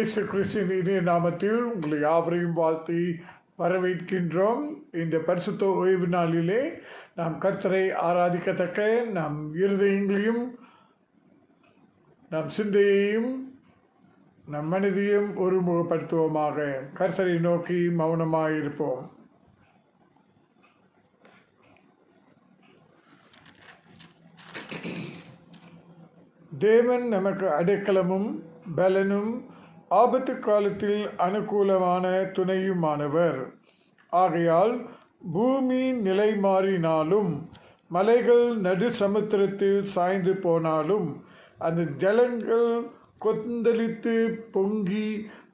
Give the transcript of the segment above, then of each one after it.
இயேசு கிறிஸ்துவின் இனிய நாமத்தில் உங்களை யாவரையும் வாழ்த்தி வரவேற்கின்றோம். இந்த பரிசுத்த ஓய்வு நாளிலே நாம் கர்த்தரை ஆராதிக்கத்தக்க நம் இருதயங்களையும் நம் சிந்தையையும் நம் மனதையும் ஒருமுகப்படுத்துவோமாக. கர்த்தரை நோக்கி மௌனமாக இருப்போம். தேவன் நமக்கு அடைக்கலமும் பலனும் ஆபத்து காலத்தில் அனுகூலமான துணையுமானவர். ஆகையால் பூமி நிலை மாறினாலும் மலைகள் நடு சமுத்திரத்தில் சாய்ந்து போனாலும் அந்த ஜலங்கள் கொந்தளித்து பொங்கி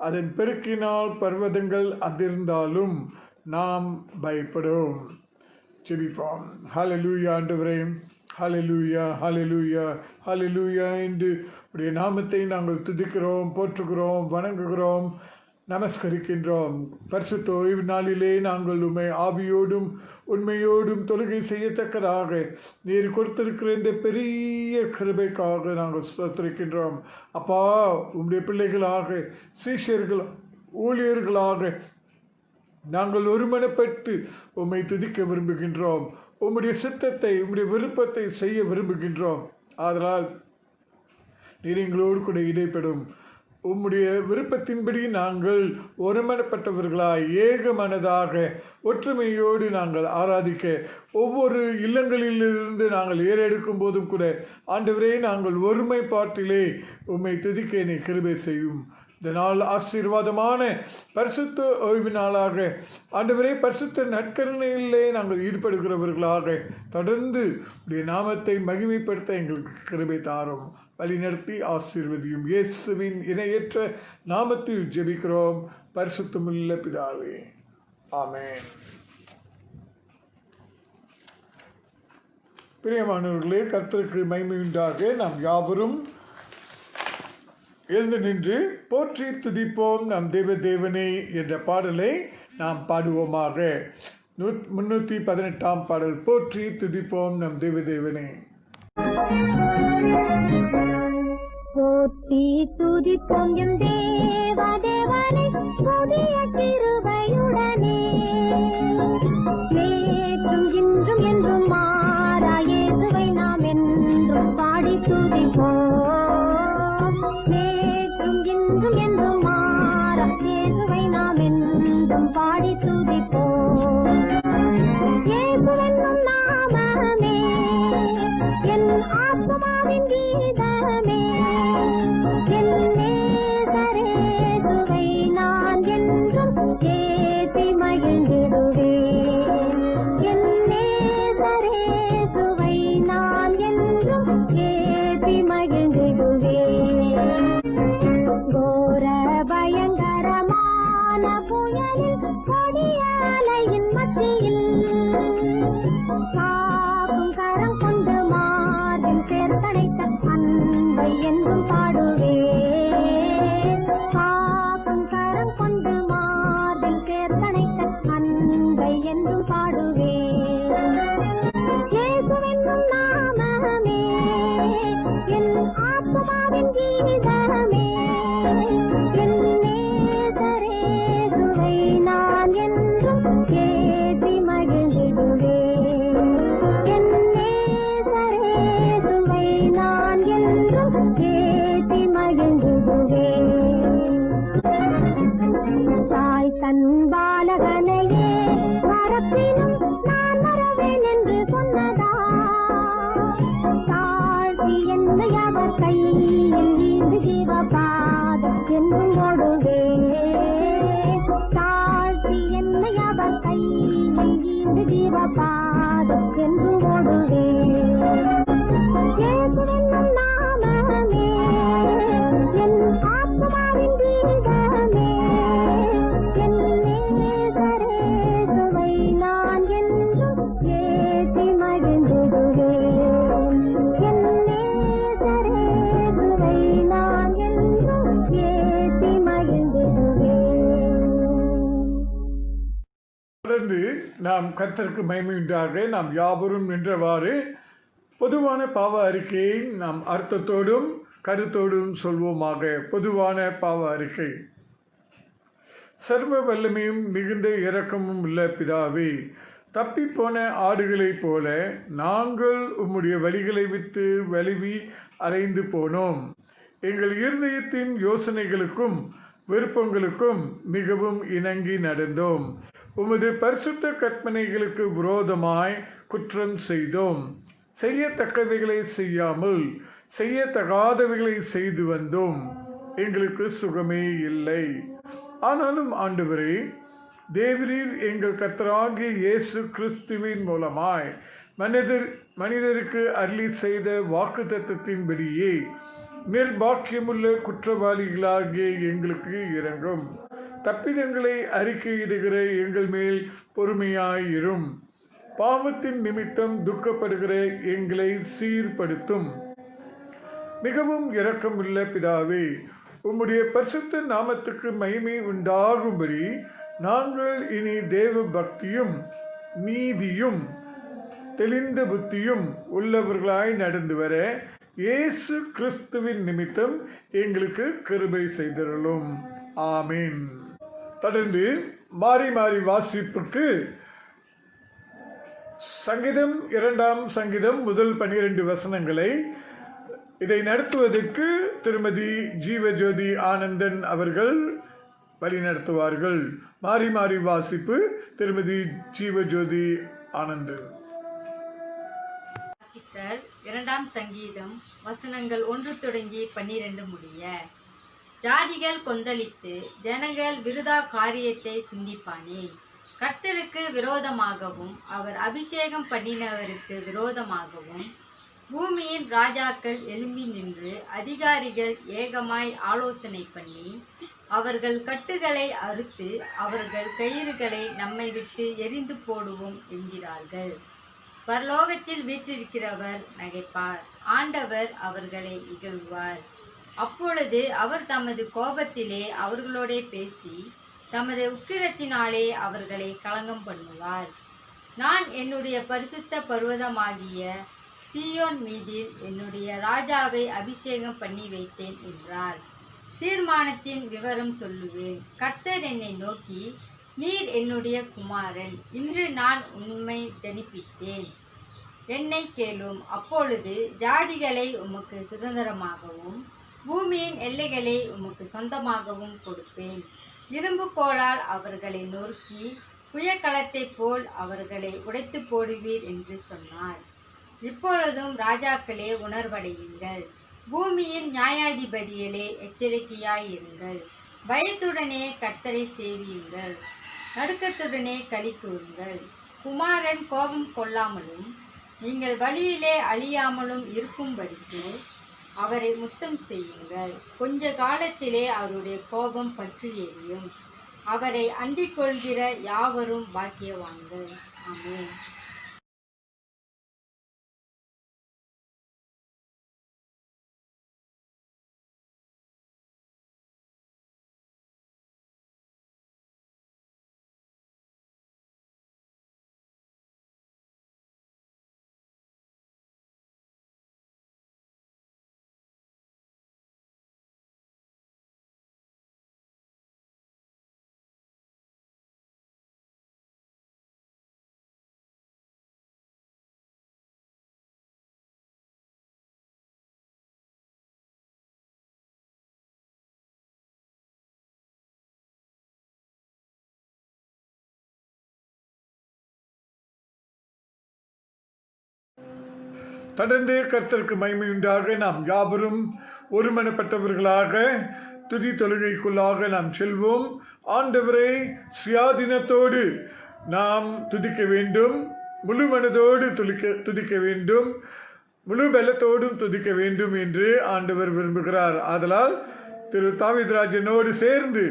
அதன் பெருக்கினால் பர்வதங்கள் அதிர்ந்தாலும் நாம் பயப்படும். ஜெபிப்போம். ஹல்லேலூயா ஆண்டவரே, ஹல்லேலூயா, ஹல்லேலூயா, ஹல்லேலூயா என்று உடைய நாமத்தை நாங்கள் துதிக்கிறோம், போற்றுகிறோம், வணங்குகிறோம், நமஸ்கரிக்கின்றோம். பரிசுத்த ஓய்வு நாளிலே நாங்கள் உம்மை ஆவியோடும் உண்மையோடும் தொழுகை செய்யத்தக்கதாக நீர் கொடுத்திருக்கிற இந்த பெரிய கிருபைக்காக நாங்கள் ஸ்தோத்திரிக்கின்றோம். அப்பா, உம்முடைய பிள்ளைகளாக, சீஷர்கள், ஊழியர்களாக நாங்கள் ஒருமனப்பட்டு உம்மை துதிக்க விரும்புகின்றோம். உம்முடைய சித்தத்தை, உம்முடைய விருப்பத்தை செய்ய விரும்புகின்றோம். ஆதலால் நீர் எங்களோடு கூட இடைப்படும். உம்முடைய விருப்பத்தின்படி நாங்கள் ஒருமனப்பட்டவர்களாய் ஏக மனதாக ஒற்றுமையோடு நாங்கள் ஆராதிக்க, ஒவ்வொரு இல்லங்களிலிருந்து நாங்கள் ஏறெடுக்கும் போதும் கூட ஆண்டவரே, நாங்கள் ஒருமைப்பாட்டிலே உம்மை துதிக்க நீ கிருபை செய்யும். இந்த நாள் ஆசீர்வாதமான பரிசுத்த ஓய்வு நாளாக ஆண்டவரே, பரிசுத்த நற்கருணையிலே நாங்கள் ஈடுபடுகிறவர்களாக தொடர்ந்து உடைய நாமத்தை மகிமைப்படுத்த எங்களுக்கு கிருபை தாரும், வழிநடத்தி ஆசீர்வதியும். இயேசுவின் இணையற்ற நாமத்தில் ஜெபிக்கிறோம் பரிசுத்தமுள்ள பிதாவே, ஆமென். பிரியமானவர்களே, கர்த்தருக்கு மகிமை உண்டாக நாம் யாவரும் எழுந்து நின்று போற்றி துதிப்போம் நம் தேவனே என்ற பாடலை நாம் பாடுவோமாக. 318 பாடல். போற்றி துதிப்போம் நம் தேவனே. போற்றி துதிப்போம் எம் தேவனே, புதிய கிருபையுடனே நேற்றும் இன்றும் என்றும் மாறா இயேசுவை நாம் என்றும் பாடி துதிப்போம். நேற்றும் இன்றும் என்றும் மாறா இயேசுவை நாம் என்றும் பாடி துதிப்போம். இயேசுவென்னும் நாமமே என் ஆத்மாவின் கீதமே, என் நேசரேசுவை நான் என்றும் ஏத்தி மகிழ்ந்திடுவேன். என் நேசரேசுவை நான் என்றும் ஏத்தி மகிழ்ந்திடுவேன். கோர பயங்கரமான புயலில் கொடிய அலையின் மத்தியில் காக்கும் கரம் கொண்டு மார்பில் சேர்த்தடைத்த அன்பை என்றும் பாடுவேன். காக்கும் கரம் கொண்டு மார்பில் சேர்த்தடைத்த அன்பை என்றும் பாடுவேன். இயேசுவென்னும் நாமமே என் ஆத்மாவின் கீதமே, என் நேசரேசுவை நான் என்றும் ஏத்தி மகிழ்ந்திடுவேன். என் நேசரேசுவை நான் என்றும் ஏத்தி மகிழ்ந்திடுவேன். தாய் தன் பாலகனையே மரப்பினும் நான் மறவேன் என்று சொன்னதா, தாழ்த்தி என்னை அவர் கையில் ஈந்து ஜீவபாதம் என்றும் ஓடுவேன். தாழ்த்தி என்னை அவர் கையில் ஈந்து ஜீவபாதம் என்றும் ஓடுவேன். இயேசுவென்னும் நாமமே என் ஆத்மாவின் கீதமே, என் நேசரேசுவை நான் என்றும் ஏத்தி மகிழ்ந்திடுவேன். என் நேசரேசுவை நான் என்றும் ஏத்தி மகிழ்ந்திடுவேன். தொடர்ந்து நாம் கர்த்தருக்கு மகிமை உண்டாக நாம் யாவரும் நின்றவாறு பொதுவான பாவ அறிக்கையை நாம் அர்த்தத்தோடும் கருத்தோடும் சொல்வோமாக. பொதுவான பாவ அறிக்கை. சர்வ வல்லமையும் மிகுந்த இரக்கமும் உள்ள பிதாவே, தப்பிப்போன ஆடுகளைப் போல நாங்கள் உம்முடைய வழிகளை விட்டு வலிவி அலைந்து போனோம். எங்கள் இருதயத்தின் யோசனைகளுக்கும் விருப்பங்களுக்கும் மிகவும் இணங்கி நடந்தோம். உமது பரிசுத்த கற்பனைகளுக்கு விரோதமாய் குற்றம் செய்தோம். செய்யத்தக்கவைகளை செய்யாமல் செய்யத்தகாதவைகளை செய்து வந்தோம். எங்களுக்கு சுகமே இல்லை. ஆனாலும் ஆண்டவரே, தேவரீர் எங்கள் கர்த்தராகிய இயேசு கிறிஸ்துவின் மூலமாய் மனிதருக்கு அருளி செய்த வாக்குத்தத்தத்தின்படியே நிர்பாக்கியமுள்ள குற்றவாளிகளாகிய எங்களுக்கு இரங்கும். தப்பிதங்களை அறிக்கையிடுகிற எங்கள் மேல் பொறுமையாயிரும். பாவத்தின் நிமித்தம் துக்கப்படுகிற எங்களை சீர்படுத்தும். மிகவும் இரக்கமுள்ள பிதாவே, உம்முடைய பரிசுத்த நாமத்துக்கு மகிமை உண்டாகும்படி நாங்கள் இனி தேவ பக்தியும் நீதியும் தெளிந்த புத்தியும் உள்ளவர்களாய் நடந்து வர இயேசு கிறிஸ்துவின் நிமித்தம் எங்களுக்கு கிருபை செய்தருளும். ஆமீன். தொடர்ந்து மாறி மாறி வாசிப்புக்கு சங்கீதம் 2ஆம் சங்கீதம் முதல் 12 வசனங்களை இதை நடத்துவதற்கு திருமதி ஜீவஜோதி ஆனந்தன் அவர்கள் வழி நடத்துவார்கள். மாறி மாறி வாசிப்பு திருமதி ஜீவஜோதி ஆனந்தன். வாசித்தல் 2ஆம் சங்கீதம் வசனங்கள் 1 தொடங்கி 12 முடிய. ஜாதிகள் கொந்தளித்து ஜனங்கள் விருதா காரியத்தை சிந்திப்பானேன். கர்த்தருக்கு விரோதமாகவும் அவர் அபிஷேகம் பண்ணினவருக்கு விரோதமாகவும் பூமியின் ராஜாக்கள் எழும்பி நின்று அதிகாரிகள் ஏகமாய் ஆலோசனை பண்ணி அவர்கள் கட்டுகளை அறுத்து அவர்கள் கயிறுகளை நம்மை விட்டு எரிந்து போடுவோம் என்கிறார்கள். பரலோகத்தில் வீற்றிருக்கிறவர் நகைப்பார், ஆண்டவர் அவர்களை இகழ்வார். அப்பொழுது அவர் தமது கோபத்திலே அவர்களோட பேசி தமது உக்கிரத்தினாலே அவர்களை கலங்கம் பண்ணுவார். நான் என்னுடைய பரிசுத்த பர்வதமாகிய சீயோன் மீதில் என்னுடைய ராஜாவை அபிஷேகம் பண்ணி வைத்தேன் என்றார். தீர்மானத்தின் விவரம் சொல்லுவேன். கர்த்தர் என்னை நோக்கி, நீர் என்னுடைய குமாரன், இன்று நான் உம்மை ஜனிப்பித்தேன், என்னை கேளும். அப்பொழுது ஜாதிகளை உமக்கு சுதந்திரமாகவும் பூமியின் எல்லைகளை உமக்கு சொந்தமாகவும் கொடுப்பேன். இரும்பு கோலால் அவர்களை நொறுக்கி புயக்களத்தைப் போல் அவர்களை உடைத்து போடுவீர் என்று சொன்னார். இப்பொழுதும் ராஜாக்களே உணர்வடையுங்கள், பூமியின் நியாயாதிபதிகளே எச்சரிக்கையாயிருங்கள். பயத்துடனே கர்த்தரை சேவியுங்கள், நடுக்கத்துடனே களி கூறுங்கள். குமாரன் கோபம் கொள்ளாமலும் நீங்கள் வழியிலே அழியாமலும் இருக்கும்படிக்கு அவரை முத்தம் செய்யுங்கள். கொஞ்ச காலத்திலே அவருடைய கோபம் பற்றி எரியும். அவரை அண்டிக் கொள்கிற யாவரும் பாக்கியவான்கள். ஆமென். தொடர்ந்து கர்த்தருக்கு மகிமையுண்டாக நாம் யாவரும் ஒருமனப்பட்டவர்களாக துதி தொழுகைக்குள்ளாக நாம் செல்வோம். ஆண்டவரை சுயாதீனத்தோடு நாம் துதிக்க வேண்டும், முழு மனதோடு துதிக்க வேண்டும், முழு பலத்தோடும் துதிக்க வேண்டும் என்று ஆண்டவர் விரும்புகிறார். ஆதலால் திரு தாவீதுராஜனோடு சேர்ந்து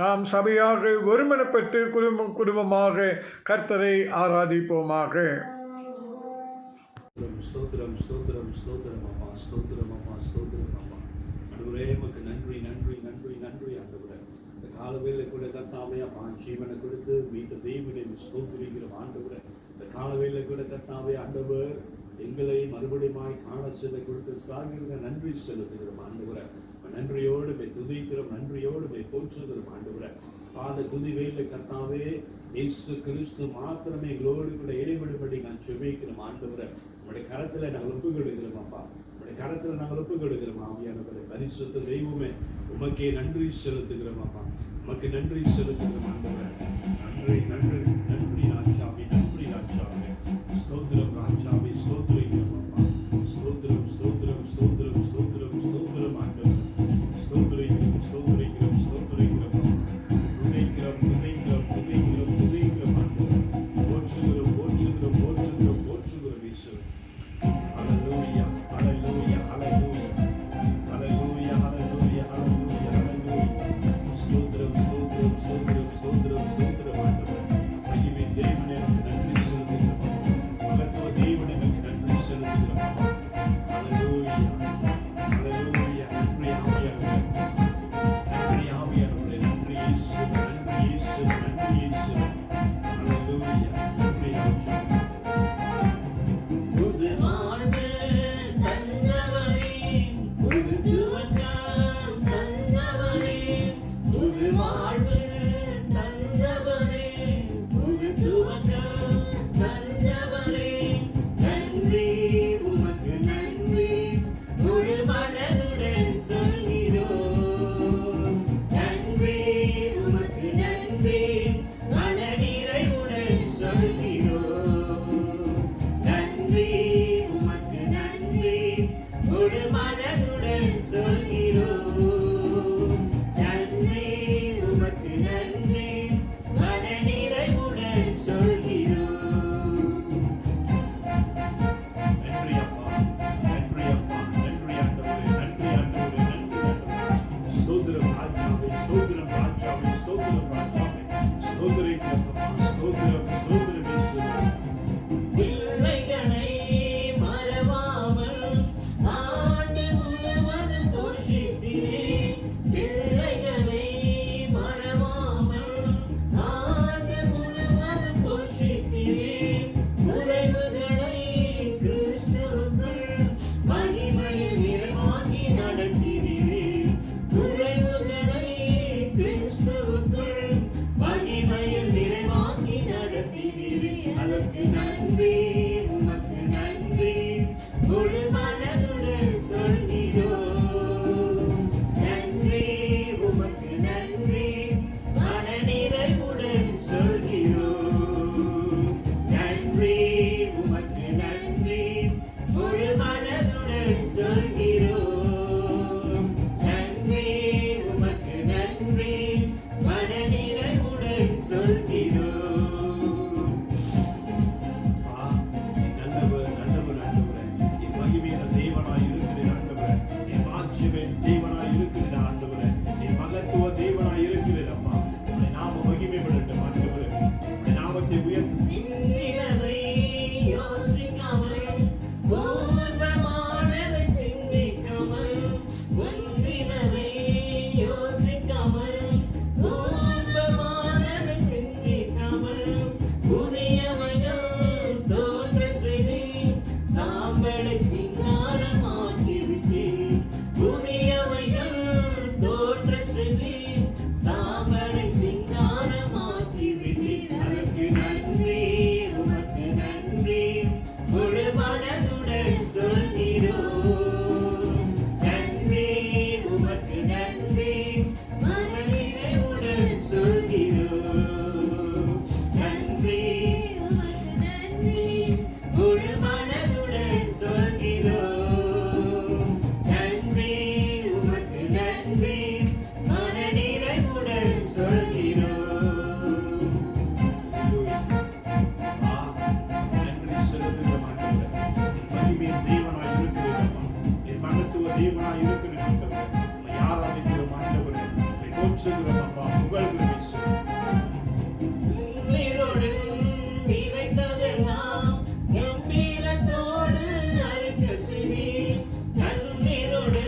நாம் சபையாக ஒருமனப்பட்டு குடும்பமாக கர்த்தரை ஆராதிப்போமாக. ஸ்தோத்திரம் ஸ்தோத்திரம் ஸ்தோத்திரம் அப்பா, ஸ்தோத்திரம் அப்பா, ஸ்தோத்திரம் அப்பா. ஆண்டவரே, உமக்கு நன்றி நன்றி நன்றி நன்றி ஆண்டவரே. இந்த காலவேளை கூட கர்த்தாவே அப்பா ஜீவனை கொடுத்து மீட்ட தெய்வனை ஸ்தோத்திரிக்கிறோம் ஆண்டவரே. இந்த காலவேளை கூட கர்த்தாவே ஆண்டவர் எங்களை மறுபடியும் காண செய்த கொடுத்த ஸ்தாகிருங்க நன்றி செலுத்துகிறோம் ஆண்டவரே. நன்றியோடு போய் துதிக்கிறோம், நன்றியோடு போய் போற்றுகிறோம் ஆண்டவரே. அந்த துதி வேலை கர்த்தாவே இயேசு கிறிஸ்து மாத்திரமே எங்களோடு கூட இடைவிடும்படி நான் செபிக்கிறோம் ஆண்டவரே. உங்களுடைய கரத்துல நாங்கள் ஒப்பு கொடுக்கிறோம் அப்பா, உங்களுடைய கரத்துல நாங்கள் ஒப்பு கொடுக்கிறோம் ஆவியானவரே. பரிசுத்த தெய்வமே உமக்கே நன்றி செலுத்துகிறோம் அப்பா, உமக்கு நன்றி செலுத்துகிறோம் ஆண்டவரே. நன்றி நன்றி நன்றி ராஜாவே, நன்றி ராஜாவே. ஸ்தோத்திரம் ராஜாவே, ஸ்தோத்திரிக்கிறோம் அப்பா. ஸ்தோத்திரம் ஸ்தோத்திரம் ஸ்தோத்திரம் ஸ்தோத்திரம் ஸ்தோத்திரம் ஆண்டவரே. ஸ்தோத்திரிக்கிறோம் ஸ்தோத்திரிக்கிறோம் ஸ்தோத்திரிக்கிறோம் துதிக்கிறோம் துதிக்கிறோம் துதிக்கிறோம் துதிக்கிறோம் ஆண்டவரே. போற்றுகிறோம் போற்றுகிறோம் போற்றுகிறோம் போற்றுகிறோம் ஈஸ்வரன். ஹல்லேலூயா ஹல்லேலூயா ஹல்லேலூயா ஹல்லேலூயா ஹல்லேலூயா ஹல்லேலூயா ஹல்லேலூயா. ஸ்தோத்திரம் ஸ்தோத்திரம் ஸ்தோத்திரம் ஸ்தோத்திரம் ஸ்தோத்திரம் ஆண்டவரே. மகிமை தேவனே நன்றி செலுத்துகிறோம், மகத்துவ தேவனே நன்றி செலுத்துகிறோம். ஹல்லேலூயா ஹல்லேலூயா. நன்றி ஆவியானவரே, நன்றி ஆவியானவரே, நன்றி இயேசு, நன்றி இயேசு, நன்றி இயேசு. ஹல்லேலூயா. நன்றி ஆவியானவரே. புது வாழ்வு தந்தவரே, புது துவக்கம் தந்தவரே, புது வாழ்வு தந்தவரே, புது துவக்கம் தந்தவரே. நன்றி உமக்கு நன்றி, முழு மனதுடன் சொல்கிறோம். நன்றி உமக்கு நன்றி, மனநிறைவுடன் சொல்கிறோம். நன்றி உமக்கு நன்றி, முழு மனதுடன் சொல்கிறோம். நன்றி உமக்கு நன்றி, மனநிறைவுடன் சொல்கிறோம். நன்றி அப்பா, நன்றி அப்பா, நன்றி ஆண்டவரே, நன்றி ஆண்டவரே, நன்றி ஆண்டவரே. ஸ்தோத்திரம் ராஜாவே, ஸ்தோத்திரம் ராஜாவே, ஸ்தோத்திரம் ராஜாவே. ஸ்தோத்திரிக்கிறோம் அப்பா, ஸ்தோத்திரம் ஸ்தோத்திரம் இயேசுவே. பிள்ளைகளை மறவாமல் ஆண்டு முழுவதும் போஷித்தீரே. பிள்ளைகளை மறவாமல் ஆண்டு முழுவதும் போஷித்தீரே. குறைவுகளை கிறிஸ்துவுக்குள் மகிமையில் நிறைவாக்கி நடத்தினீரே. குறைவுகளை கிறிஸ்துவுக்குள் மகிமையில் நிறைவாக்கி நடத்தினீரே. அதற்கு நன்றி உமக்கு நன்றி, முழு மனதுடன் சொல்கிறோம். நன்றி உமக்கு நன்றி, மனநிறைவுடன் சொல்கிறோம். நன்றி உமக்கு நன்றி, முழு மனதுடன் சொல்கிறோம். நன்றி உமக்கு நன்றி, மனநிறைவுடன் சொல்கிறோம். அப்பா, நீ நல்லவர் நல்லவர் ஆண்டவரே. நீ மகிமையான தேவனாய் இருக்கிறீர் ஆண்டவரே. நீ மாட்சிமின் தேவனாய் இருக்கிறீர் ஆண்டவரே. நீ மகத்துவ தேவனாய் இருக்கிறீர் அப்பா. உம்முடைய நாமம் மகிமைப்படட்டும் ஆண்டவரே. உம்முடைய நாமத்தை உயர்த்து. இந்திரவை யோசிக்காமல், பூர்வமானதை சிந்திக்காமல், முந்தினதை யோசிக்காமல், பூர்வமானதை சிந்திக்காமல், புதியவைகள் தோன்ற செய்தி சாம்பலை சிங்காரமாக்கிவிட்டேன். புதியவைகள் தோன்ற செய்தி சாம்பலை சிங்காரமாக்கிவிட்டேன். அதற்கு நன்றி உமக்கு நன்றி, முழு மனதுடன் சொல்கிறோம். நன்றி உமக்கு நன்றி, மனநிறைவுடன் சொல்கிறோம். நன்றி உமக்கு நன்றி, முழு மனதுடன் சொல்கிறோம். நன்றி உமக்கு நன்றி, மனநிறைவுடன் சொல்கிறோம். அப்பா, நன்றி செலுத்துகிறோம் ஆண்டவரே. நீ மகிமையின் தேவனாய் இருக்கிறீர் அப்பா. நீ மகத்துவ தேவனாய் இருக்கிறீர் ஆண்டவரே. உம்மை ஆராதிக்கிறோம் ஆண்டவரே. உம்மை போற்றுகிறோம் அப்பா, புகழ்கிறோம் இயேசுவே. உயிரோடு விதைத்ததெல்லாம் கம்பீரத்தோடு அறுக்க செய்தீர். கண்ணீரோடு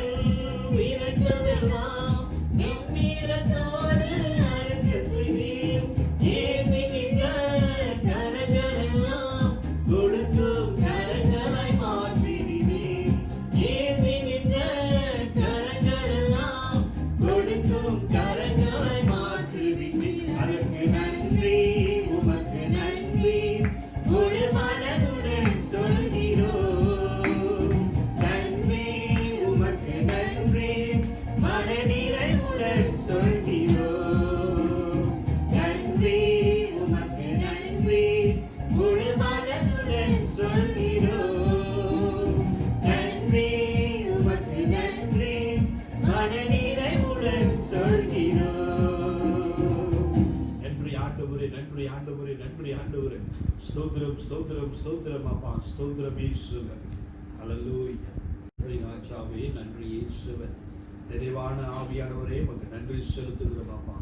விதைத்ததெல்லாம் கம்பீரத்தோடு அறுக்க ஆண்டவரே, நன்றி ஆண்டவரே. ஸ்தோத்திரம் ஸ்தோத்திரம் ஸ்தோத்திரம் அப்பா, ஸ்தோத்திரம் இயேசுவே. ஹல்லேலூயா. நன்றி ராஜாவே, நன்றி இயேசுவே. நிறைவான ஆவியானவரே, உமக்கு நன்றி செலுத்துகிறோம் அப்பா.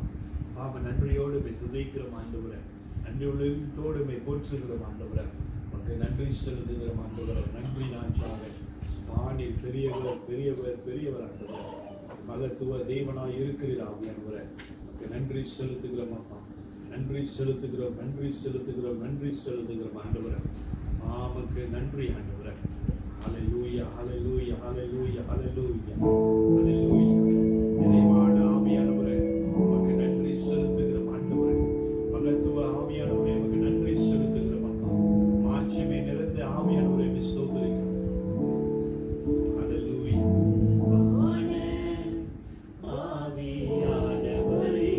பாப நன்றியோடு துதிக்கிறோம் ஆண்டவரே. நன்றி உள்ளத்தோடு போற்றுகிறோம் ஆண்டவரே. உமக்கு நன்றி செலுத்துகிறோம் ஆண்டவரே. நன்றி ராஜாவே. நீர் பெரியவர் பெரியவர் பெரியவர் ஆண்டவரே. மகத்துவ தேவனாய் இருக்கிறீர் ஆவியானவரே. உமக்கு நன்றி செலுத்துகிறோம் அப்பா. நன்றி செலுத்துகிறோம், நன்றி செலுத்துகிறோம், நன்றி செலுத்துகிறோம் ஆண்டவரே. உமக்கு நன்றி ஆண்டவரே. ஹல்லேலூயா, ஹல்லேலூயா, ஹல்லேலூயா, ஹல்லேலூயா, ஹல்லேலூயா. நிறைவான ஆவியானவரே, உமக்கு நன்றி செலுத்துகிறோம் ஆண்டவரே. மகத்துவ ஆவியானவரே, உமக்கு நன்றி செலுத்துகிறோம் அப்பா. மாட்சிமை நிறைந்த ஆவியானவரே, ஸ்தோத்திரிக்கிறோம். ஹல்லேலூயா. ஆவியானவரே,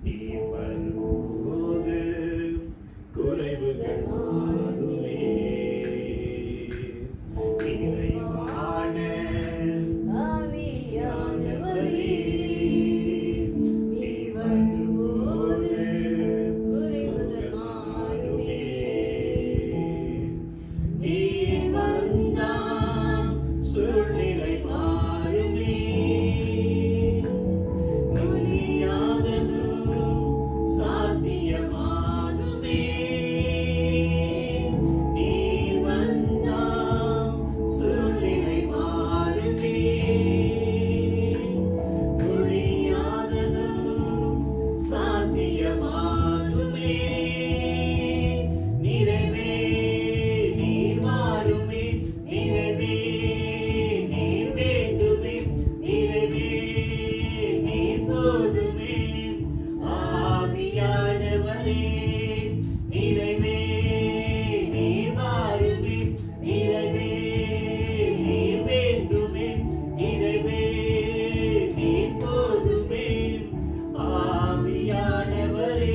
நீர் வரும்போது குறைவுகள் மாறுமே. நிறைவான ஆவியானவரே, நீர் வரும்போது குறைவுகள் மாறுமே. நீர் வந்தால் சூழ்நிலை மாறுமே. முடியாததும் சாத்தியமாகுமே. நீர் வந்தால் சூழ்நிலை மாறுமே. முடியாததும் சாத்தியமாகுமே. நிறைவே நீர் மாறுமே. நிறைவே நீர் வேண்டுமே. நிறைவே நீர் போதுமே. ஆவியானவரே, நிறைவே நீர் மாறுமே. நிறைவே நீர் வேண்டுமே. நிறைவே நீர் போதுமே. ஆவியானவரே.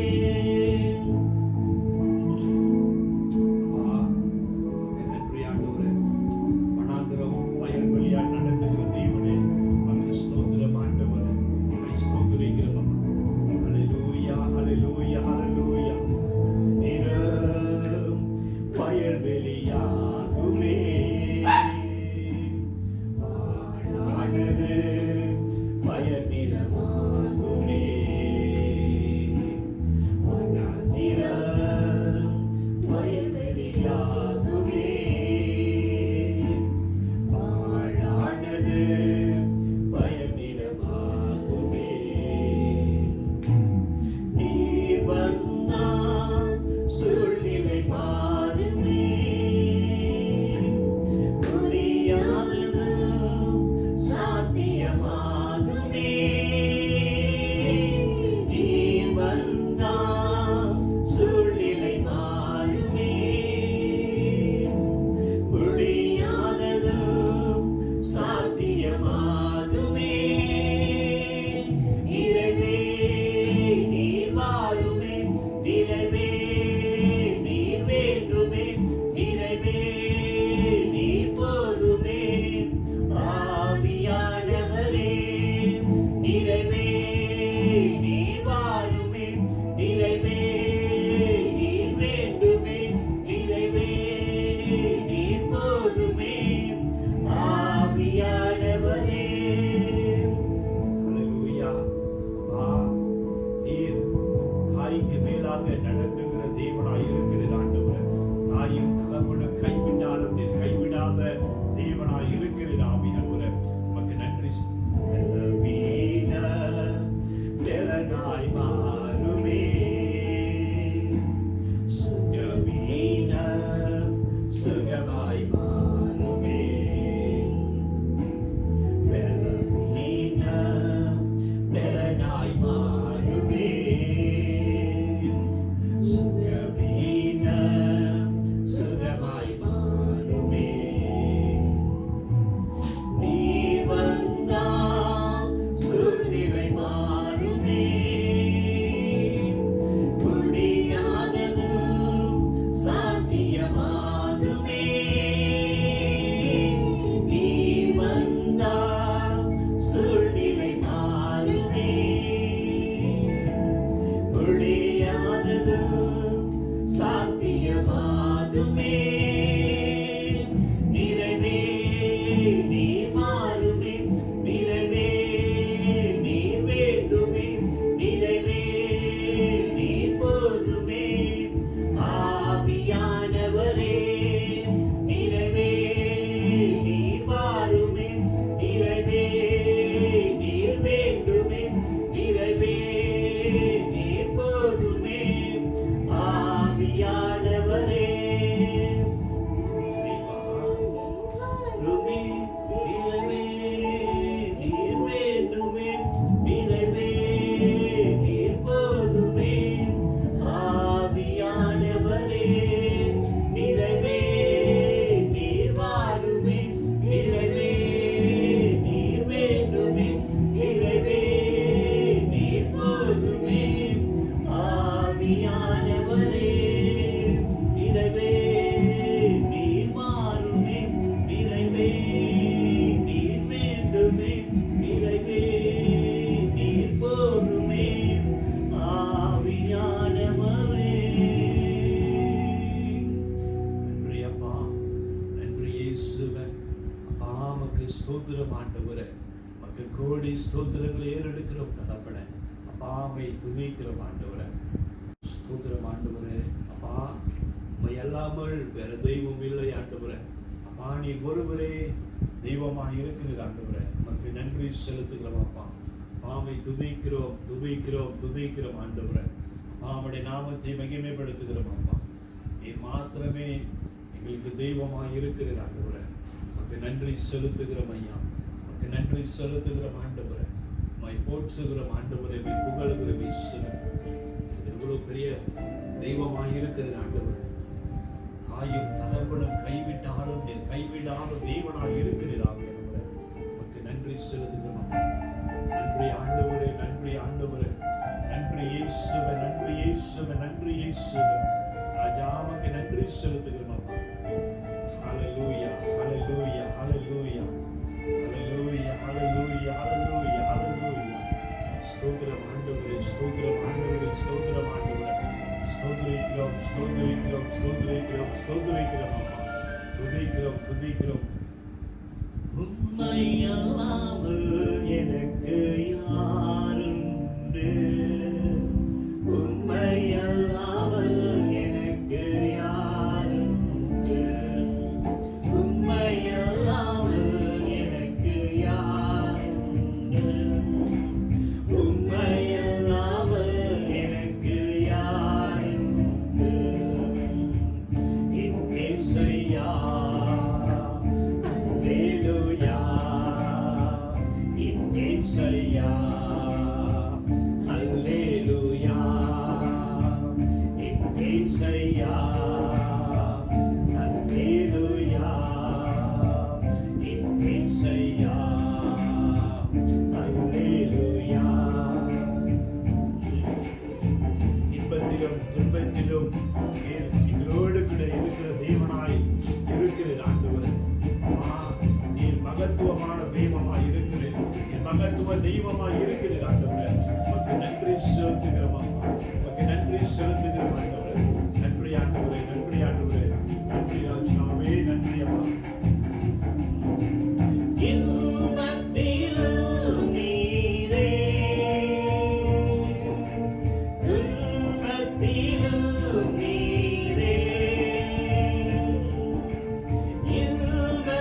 அப்பா, உமக்கு நன்றி ஆண்டவரே. வனாந்திரம் வயல்வெளியா நடத்துகிற தேவனே, உமக்கு ஸ்தோத்திரம் ஆண்டவரே. உம்மை ஸ்தோத்திரிக்கிறோம் அப்பா. ஹல்லேலூயா, ஹல்லேலூயா, ஹல்லேலூயா. நிறம் வயல்வெளியாகுமே. வாழானது பயனிலமாகுமே. வனாந்திரம் வயல்வெளியாகுமே. வாழானது பயனிலமாகுமே. நீர் வந்தால் சூழ்நிலை மாறுமே. முடியாததும் சாத்தியமாகுமே. நீர் வந்தால் சூழ்நிலை மாறுமே. முடியாததும் சாத்தியமாகுமே. நிறைவே நீர் மாறுமே. நிறைவே நீர் வேண்டுமே. நிறைவே நீர் போதுமே. ஆவியானவரே, நிறைவே நீர் வாழுமே. நிறைவே நீர் வேண்டுமே. நிறைவே நீர் போதுமே. ஆவியானவரே. ஹல்லேலூயா. அப்பா, நீர் தாய்க்கு மேலாக நடத்துகிற தேவனாய் இருக்கிறீர் ஆண்டவரே. தாயும் தகப்பனும் கைவிட்டாலும் நீர் கைவிடாத தேவனாய் இருக்கிறீர் ஆவியானவரே. உமக்கு நன்றி. பலவீன திறனாய் மாறுமே. சுகவீன சுகமாய் மாறுமே. பலவீன திறனாய் மாறுமே. சுகவீன சுகமாய் மாறுமே. ஸ்தோத்திரங்களை ஏறெடுக்கிறோம் தகப்பனே. அப்பாவை துதிக்கிறோம் ஆண்டவரே. ஸ்தோத்திரம் ஆண்டவரே. அப்பா உம்மை அல்லாமல் வேற தெய்வம் இல்லை ஆண்டவரே. அப்பா நீ ஒருவரே தெய்வமாக இருக்கிறீர் ஆண்டவரே. உமக்கு நன்றி செலுத்துகிறோம் அப்பா. அப்பாவை துதிக்கிறோம் துதிக்கிறோம் துதிக்கிறோம் ஆண்டவரே. அப்பாவுடைய நாமத்தை மகிமைப்படுத்துகிறோம் அப்பா. நீ மாத்திரமே எங்களுக்கு தெய்வமாக இருக்கிறீர் ஆண்டவரே. உமக்கு நன்றி செலுத்துகிறோம் ஐயா. உமக்கு நன்றி செலுத்துகிறோம் ஆண்டவரே. உம்மை போற்றுகிறோம் ஆண்டவரே. உம்மை புகழுகிறோம் ஈஸ்வரன். எவ்வளவு பெரிய தெய்வமாக இருக்கிறது ஆண்டவரே. தாயும் தகப்பனும் கைவிட்டாலும் நீர் கைவிடாத தெய்வனாக இருக்கிறீர் ஆண்டவரே. உமக்கு நன்றி செலுத்துகிறோம். நன்றி ஆண்டவரே. நன்றி ஆண்டவரே. நன்றி இயேசுவே. நன்றி இயேசுவே. நன்றி இயேசுவே. ராஜாவுக்கு நன்றி செலுத்துகிறோம். ஹல்லேலூயா ஹல்லேலூயா ஹல்லேலூயா ஹல்லேலூயா ஹல்லேலூயா ஹல்லேலூயா ஹல்லேலூயா. ஸ்தோத்திரம் ஆண்டவரே. ஸ்தோத்திரம் ஆண்டவரே. ஸ்தோத்திரம் ஆண்டவரே. ஸ்தோத்திரிக்கிறோம் ஸ்தோத்திரிக்கிறோம் ஸ்தோத்திரிக்கிறோம் ஸ்தோத்திரிக்கிறோம் அப்பா. துதிக்கிறோம் துதிக்கிறோம். உம்மையல்லாமல் எனக்கு யாருண்டு? உம்மையல்லாமல் எனக்கு யாருண்டு? உம்மையல்லாமல் எனக்கு யாருண்டு? உம்மையல்லாமல் எனக்கு யாருண்டு? என் இயேசையா. அல்லேலூயா. என் இயேசையா. அல்லேலூயா. என் இயேசையா. அல்லேலூயா. என் இயேசையா. அல்லேலூயா. இன்பத்திலும் துன்பத்திலும் எங்களோடு கூட இருக்கிற தெய்வனாய் இருக்கிறீர் ஆண்டவரே. நீர் மகத்துவமான தெய்வமாய் இருக்கிறீர். நீர் மகத்துவ தெய்வமாய் இருக்கிறீர் ஆண்டவரே. உமக்கு நன்றி செலுத்துகிறோம் அப்பா. உமக்கு நன்றி செலுத்துகிறோம் ஆண்டவரே. நன்றி ஆண்டவரே. நன்றி ஆண்டவரே. நன்றி ராஜாவே. நன்றி அப்பா. இன்பத்திலும் நீரே. துன்பத்திலும் நீரே.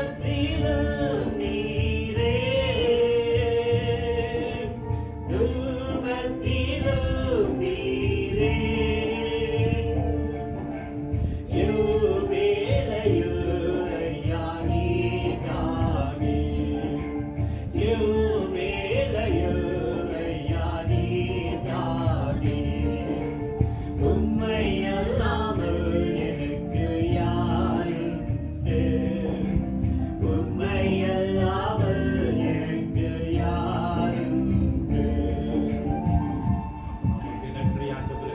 இன்பத்திலும் நீரே. துன்பத்திலும் நீரே. யுவேலையுலையா நீதானே. யுவேலையுலையா நீதானே. உம்மை அல்லாமல் எனக்கு யாருண்டு? உம்மை அல்லாமல் எனக்கு யாருண்டு? உமக்கு நன்றி ஆண்டவரே.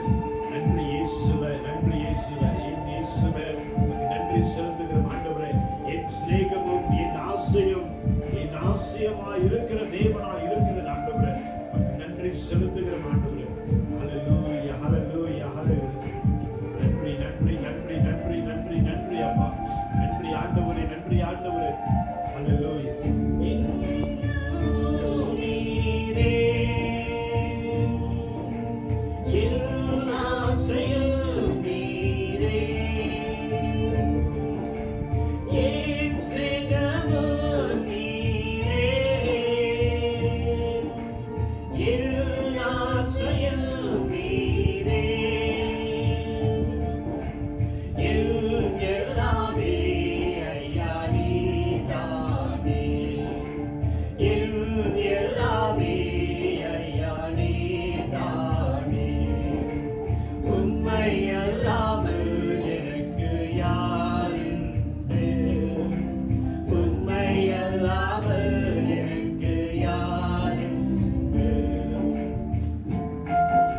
நன்றி இயேசுவே. நன்றி இயேசுவே. என் இயேசுவே. உமக்கு நன்றி செலுத்துகிறோம் ஆண்டவரே. என் சிநேகமும் என் ஆசையும் என் ஆசையமாய் இருக்கிற தேவனாய் இருக்கிற ஆண்டவரே. உமக்கு நன்றி செலுத்துகிறோம் ஆண்டவரே. ஹல்லேலூயா ஹல்லேலூயா ஹல்லேலூயா. நன்றி நன்றி நன்றி நன்றி நன்றி நன்றி அப்பா. நன்றி ஆண்டவரே. நன்றி ஆண்டவரே. ஹல்லேலூயா. நீரே. என் ஆசையும் நீரே. என் சிநேகமும் நீரே. என் ஆசையும் நீரே. என் எல்லாமே ஐயா நீதானே. என் எல்லாமே ஐயா நீதானே. உம்மை அல்லாமல் எனக்கு யாருண்டு? உம்மை அல்லாமல் எனக்கு யாருண்டு?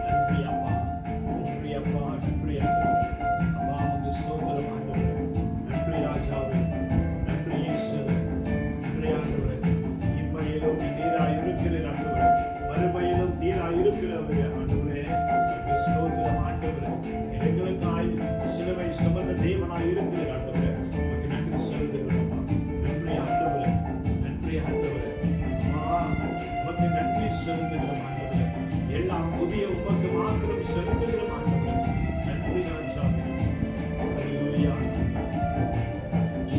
நன்றி அப்பா. நன்றி அப்பா. நன்றி ஆண்டவரே. அப்பா உமக்கு ஸ்தோத்திரம் ஆண்டவரே. நன்றி ராஜாவே. நன்றி இயேசுவே. நன்றி ஆண்டவரே. இம்மையிலும் நீராய் இருக்கிறீர் ஆண்டவரே. மறுமையிலும் நீராய் இருக்கிறவரே ஆண்டவரே. உமக்கு ஸ்தோத்திரம் ஆண்டவரே. எங்களுக்காய் சிலுவை சுமந்த தேவனாய் இருக்கிறீர் ஆண்டவரே. உமக்கு நன்றி செலுத்துகிறோம் அப்பா. நன்றி ஆண்டவரே. நன்றி ஆண்டவரே. அப்பா உமக்கு துதியை உமக்கு மாத்திரம் செலுத்துகிறோம் ஆண்டவரே. நன்றி ராஜாவே. ஹல்லேலூயா.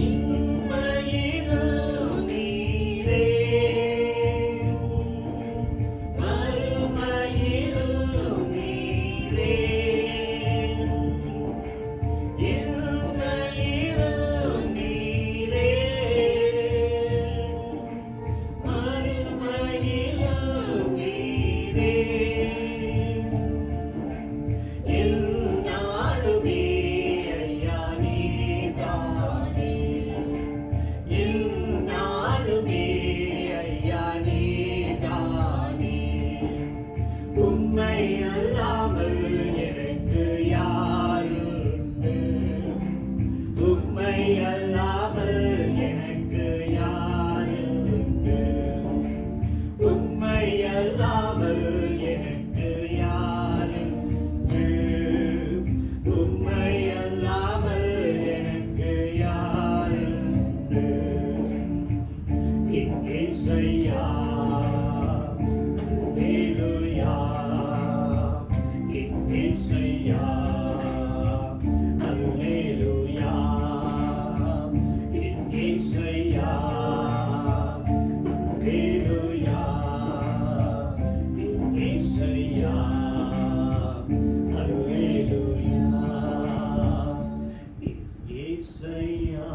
இன்மையிலும் நீரே, மறுமையிலும் நீரே. இன்மையிலும் நீரே, மறுமையிலும் நீரே. எந்நாளுமே ஐயா நீதானே. எந்நாளுமே ஐயா நீதானே. உம்மை அல்லாமல் எனக்கு யாருண்டு? உம்மை அல்லாமல் எனக்கு யாருண்டு? உம்மை அல்லாமல் எனக்கு யாருண்டு? உம்மை அல்லாமல் எனக்கு யாருண்டு? இயேசையா, அல்லேலூயா. இயேசையா, அல்லேலூயா. இயேசையா, அல்லேலூயா. இயேசையா, அல்லேலூயா. இயேசையா,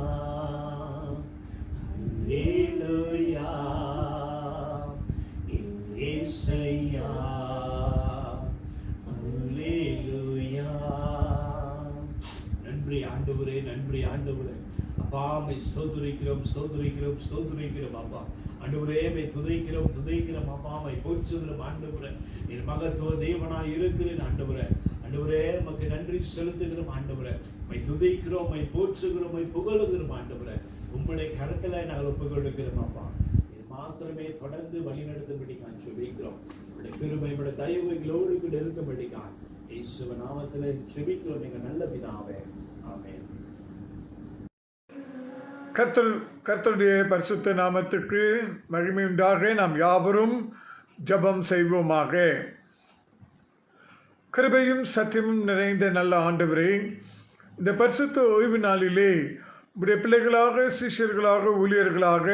அல்லேலூயா. இயேசையா, அல்லேலூயா. நன்றி ஆண்டவரே, நன்றி ஆண்டவரே. அப்பா மை ஸ்தோத்திரிக்கிறோம், ஸ்தோத்திரிக்கிறோம், ஸ்தோத்திரிக்கிறோம் அப்பா. ஆண்டவரே மை துதிக்கிறோம் அப்பா. மை போற்றுகிறோம் ஆண்டவரே. என் மகத்துவ தேவனாய் இருக்கிறேன் ஆண்டவரே. ஆண்டவரே உமக்கு நன்றி செலுத்துகிறோம் ஆண்டவரே. மை துதிக்கிறோம், மை போற்றுகிறோம், மை புகழுகிறோம் ஆண்டவரே. உம்முடைய கரத்துல நாங்கள் ஒப்புக் கொடுக்கிறோம் அப்பா. இது மாத்திரமே தொடர்ந்து வழிநடத்தும்படிக்கான் ஜெபிக்கிறோம். உங்களுடைய கிருபை, உங்களுடைய தயவு எங்களோடு கூட இருக்கும்படிக்கான் இயேசுவின் நாமத்திலே ஜெபிக்கிறோம் எங்கள் நல்ல பிதாவே. ஆமென். கர்த்தருடைய பரிசுத்த நாமத்துக்கு மகிமை உண்டாக. நாம் யாவரும் ஜெபம் செய்வோமாக. கிருபையும் சத்தியமும் நிறைந்த நல்ல ஆண்டவரே, இந்த பரிசுத்த ஓய்வு நாளிலே உடைய பிள்ளைகளாக, சிஷ்யர்களாக, ஊழியர்களாக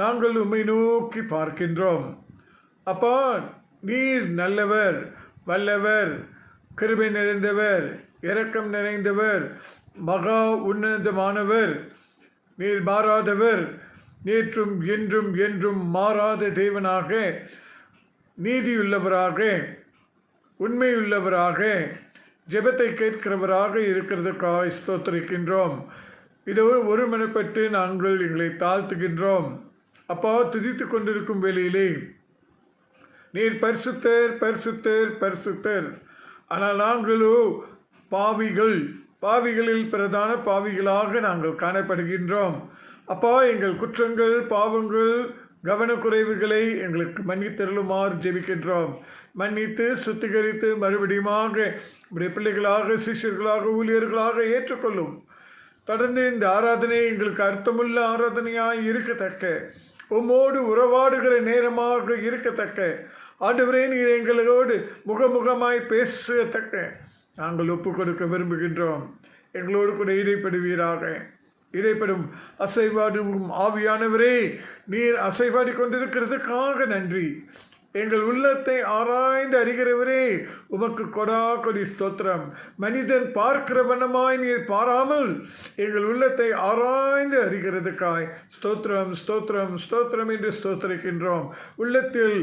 நாங்கள் உம்மை நோக்கி பார்க்கின்றோம். அப்பா, நீர் நல்லவர், வல்லவர், கிருபை நிறைந்தவர், இரக்கம் நிறைந்தவர், மகா உன்னதமானவர். நீர் மாறாதவர், நேற்றும் என்றும் என்றும் மாறாத தேவனாக, நீதியுள்ளவராக, உண்மையுள்ளவராக, ஜெபத்தை கேட்கிறவராக இருக்கிறதுக்காக ஸ்தோத்திரிக்கின்றோம். இதோ ஒருமனப்பட்டு நாங்கள் எங்களை தாழ்த்துகின்றோம். அப்பா, துதித்து கொண்டிருக்கும் வேளையிலே நீர் பரிசுத்தர், பரிசுத்தர், பரிசுத்தர். ஆனால் நாங்களோ பாவிகளில் பிரதான பாவிகளாக நாங்கள் காணப்படுகின்றோம். அப்பா, எங்கள் குற்றங்கள், பாவங்கள், கவனக்குறைவுகளை எங்களுக்கு மன்னித்தருளுமாறு ஜெபிக்கின்றோம். மன்னித்து சுத்திகரித்து மறுபடியுமாக உடைய பிள்ளைகளாக, சிஷ்யர்களாக, ஊழியர்களாக ஏற்றுக்கொள்ளும். தொடர்ந்து இந்த ஆராதனை எங்களுக்கு அர்த்தமுள்ள ஆராதனையாய் இருக்கத்தக்க, உம்மோடு உறவாடுகிற நேரமாக இருக்கத்தக்க, ஆண்டவரே நீர் எங்களோடு முகமுகமாய் பேசத்தக்க நாங்கள் ஒப்பு கொடுக்க விரும்புகின்றோம். எங்களோடு கூட இடைப்படும் அசைவாடும் ஆவியானவரே, நீர் அசைவாடி கொண்டிருக்கிறதுக்காக நன்றி. எங்கள் உள்ளத்தை ஆராய்ந்து அறிகிறவரே, உமக்கு கொடா கொடி ஸ்தோத்திரம். மனிதன் பார்க்கிற வண்ணமாய் நீர் பாராமல் எங்கள் உள்ளத்தை ஆராய்ந்து அறிகிறதுக்காய் ஸ்தோத்திரம், ஸ்தோத்திரம், ஸ்தோத்திரம் என்று ஸ்தோத்திரிக்கின்றோம். உள்ளத்தில்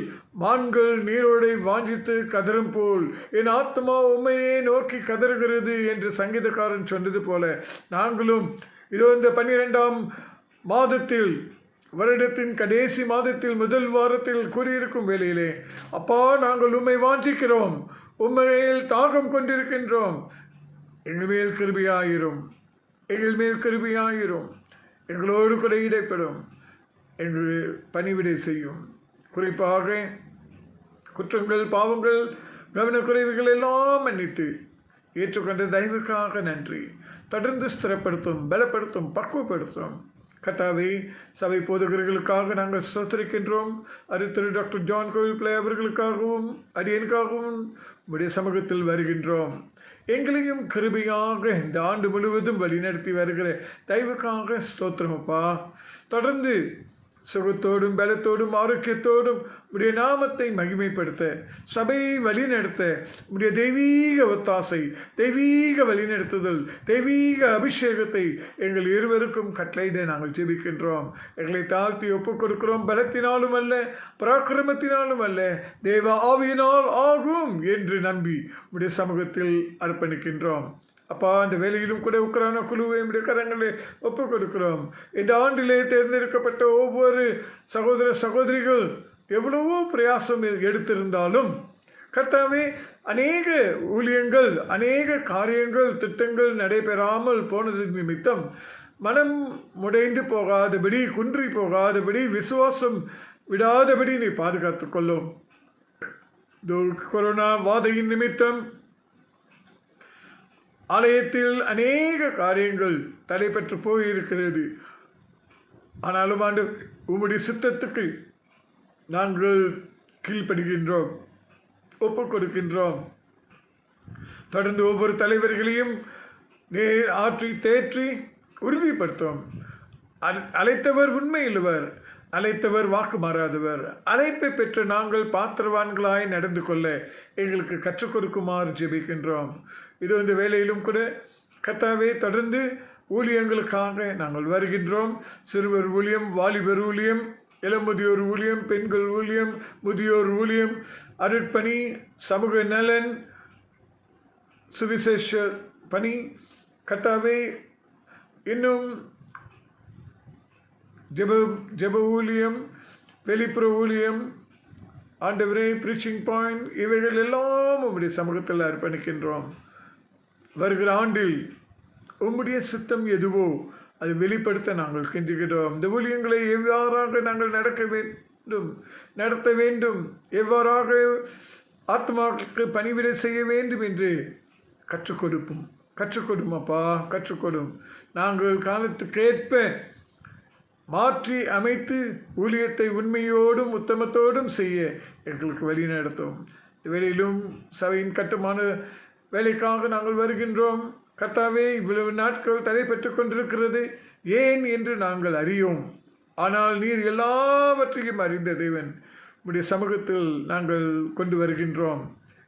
மான்கள் நீரோடை வாஞ்சித்து கதரும் போல் என் ஆத்மா உம்மையே நோக்கி கதறுகிறது என்று சங்கீதக்காரன் சொன்னது போல நாங்களும் இதோ இந்த 12ஆம் மாதத்தில், வருடத்தின் கடைசி மாதத்தில், முதல் வாரத்தில் கூறியிருக்கும் வேளையிலே, அப்பா, நாங்கள் உம்மை வாஞ்சிக்கிறோம், உம்மையில் தாகம் கொண்டிருக்கின்றோம். எங்கள் மேல் கிருபையாயிரும், எங்கள் மேல் கிருபையாயிரும். எங்களோடு கூட இடைப்படும், எங்கள் பணிவிடை செய்யும். குறிப்பாக குற்றங்கள், பாவங்கள், கவனக்குறைவுகள் எல்லாம் மன்னித்து ஏற்றுக்கொண்ட தயவுக்காக நன்றி. தொடர்ந்து ஸ்திரப்படுத்தும், பலப்படுத்தும், பக்குவப்படுத்தும். கர்த்தாவே, சபை போதகர்களுக்காக நாங்கள் ஸ்தோத்திரிக்கின்றோம். அது திரு டாக்டர் ஜான் கோவில் பிள்ளை அவர்களுக்காகவும் அடியனுக்காகவும் உம்முடைய சமூகத்தில் வருகின்றோம். எங்களையும் கிருபையாக இந்த ஆண்டு முழுவதும் வழிநடத்தி வருகிற தயவுக்காக ஸ்தோத்திரமப்பா. தொடர்ந்து சுகத்தோடும் பலத்தோடும் ஆரோக்கியத்தோடும் உடைய நாமத்தை மகிமைப்படுத்த, சபையை வழிநடத்த உடைய தெய்வீக ஒத்தாசை, தெய்வீக வழிநடத்துதல், தெய்வீக அபிஷேகத்தை எங்கள் இருவருக்கும் கட்டளையிட நாங்கள் ஜெபிக்கின்றோம். எங்களை தாழ்த்தி ஒப்புக் கொடுக்கிறோம். பலத்தினாலும் அல்ல, பராக்கிரமத்தினாலும் அல்ல, தேவ ஆவியினால் ஆகும் என்று நம்பி உடைய சமூகத்தில் அர்ப்பணிக்கின்றோம். அப்பா, அந்த வேலையிலும் கூட உக்ரான குழுவை நம்முடைய கரங்களை ஒப்புக் கொடுக்கிறோம். இந்த ஆண்டிலே தேர்ந்தெடுக்கப்பட்ட ஒவ்வொரு சகோதர சகோதரிகள் எவ்வளவோ பிரயாசம் எடுத்திருந்தாலும் கர்த்தாவே, அநேக ஊழியங்கள், அநேக காரியங்கள், திட்டங்கள் நடைபெறாமல் போனது நிமித்தம் மனம் முடைந்து போகாதபடி, குன்றி போகாதபடி, விசுவாசம் விடாதபடி நீ பாதுகாத்து கொள்ளும். கொரோனா வாதையின் நிமித்தம் ஆலயத்தில் அநேக காரியங்கள் தடைபெற்று போயிருக்கிறது. ஆனாலும் ஆண்டு உம்முடைய சித்தத்துக்கு நாங்கள் கீழ்ப்படுகின்றோம், ஒப்புக் கொடுக்கின்றோம். தொடர்ந்து ஒவ்வொரு தலைவர்களையும் நேர் ஆற்றி தேற்றி உறுதிப்படுத்தும். அழைத்தவர் உண்மையுள்ளவர், அழைத்தவர் வாக்கு மாறாதவர். அழைப்பை பெற்று நாங்கள் பாத்திரவான்களாய் நடந்து கொள்ள எங்களுக்கு கற்றுக் கொடுக்குமாறு ஜெபிக்கின்றோம். இது இந்த வேலையிலும் கூட கர்த்தாவே, தொடர்ந்து ஊழியங்களுக்காக நாங்கள் வருகின்றோம். சிறுவர் ஊழியம், வாலிபர் ஊழியம், இளமுதியோர் ஊழியம், பெண்கள் ஊழியம், முதியோர் ஊழியம், அருட்பணி, சமூக நலன், சுவிசேஷ பணி, கர்த்தாவே, இன்னும் ஜெப ஊழியம், வெளிப்புற ஊழியம், ஆண்டவரே, ப்ரீச்சிங் பாயிண்ட், இவைகள் எல்லாம் உம்முடைய சமூகத்தில் அர்ப்பணிக்கின்றோம். வருகிற ஆண்டில் உம்முடைய சித்தம் எதுவோ அதை வெளிப்படுத்த நாங்கள் கெஞ்சுகிறோம். இந்த ஊழியங்களை எவ்வாறாக நாங்கள் நடத்த வேண்டும், எவ்வாறாக ஆத்மாக்களுக்கு பணிவிடை செய்ய வேண்டும் என்று கற்றுக்கொடும் அப்பா, கற்றுக்கொடும். நாங்கள் காலத்துக்கேற்ப மாற்றி அமைத்து ஊழியத்தை உண்மையோடும் உத்தமத்தோடும் செய்ய எங்களுக்கு வழி நடத்தும். வேலையிலும் சபையின் கட்டுமான வேலைக்காக நாங்கள் வருகின்றோம். கர்த்தாவே, இவ்வளவு நாட்கள் தடைபெற்று கொண்டிருக்கிறது ஏன் என்று நாங்கள் அறியோம். ஆனால் நீர் எல்லாவற்றையும் அறிந்த தேவன். உடைய சமூகத்தில் நாங்கள் கொண்டு வருகின்றோம்.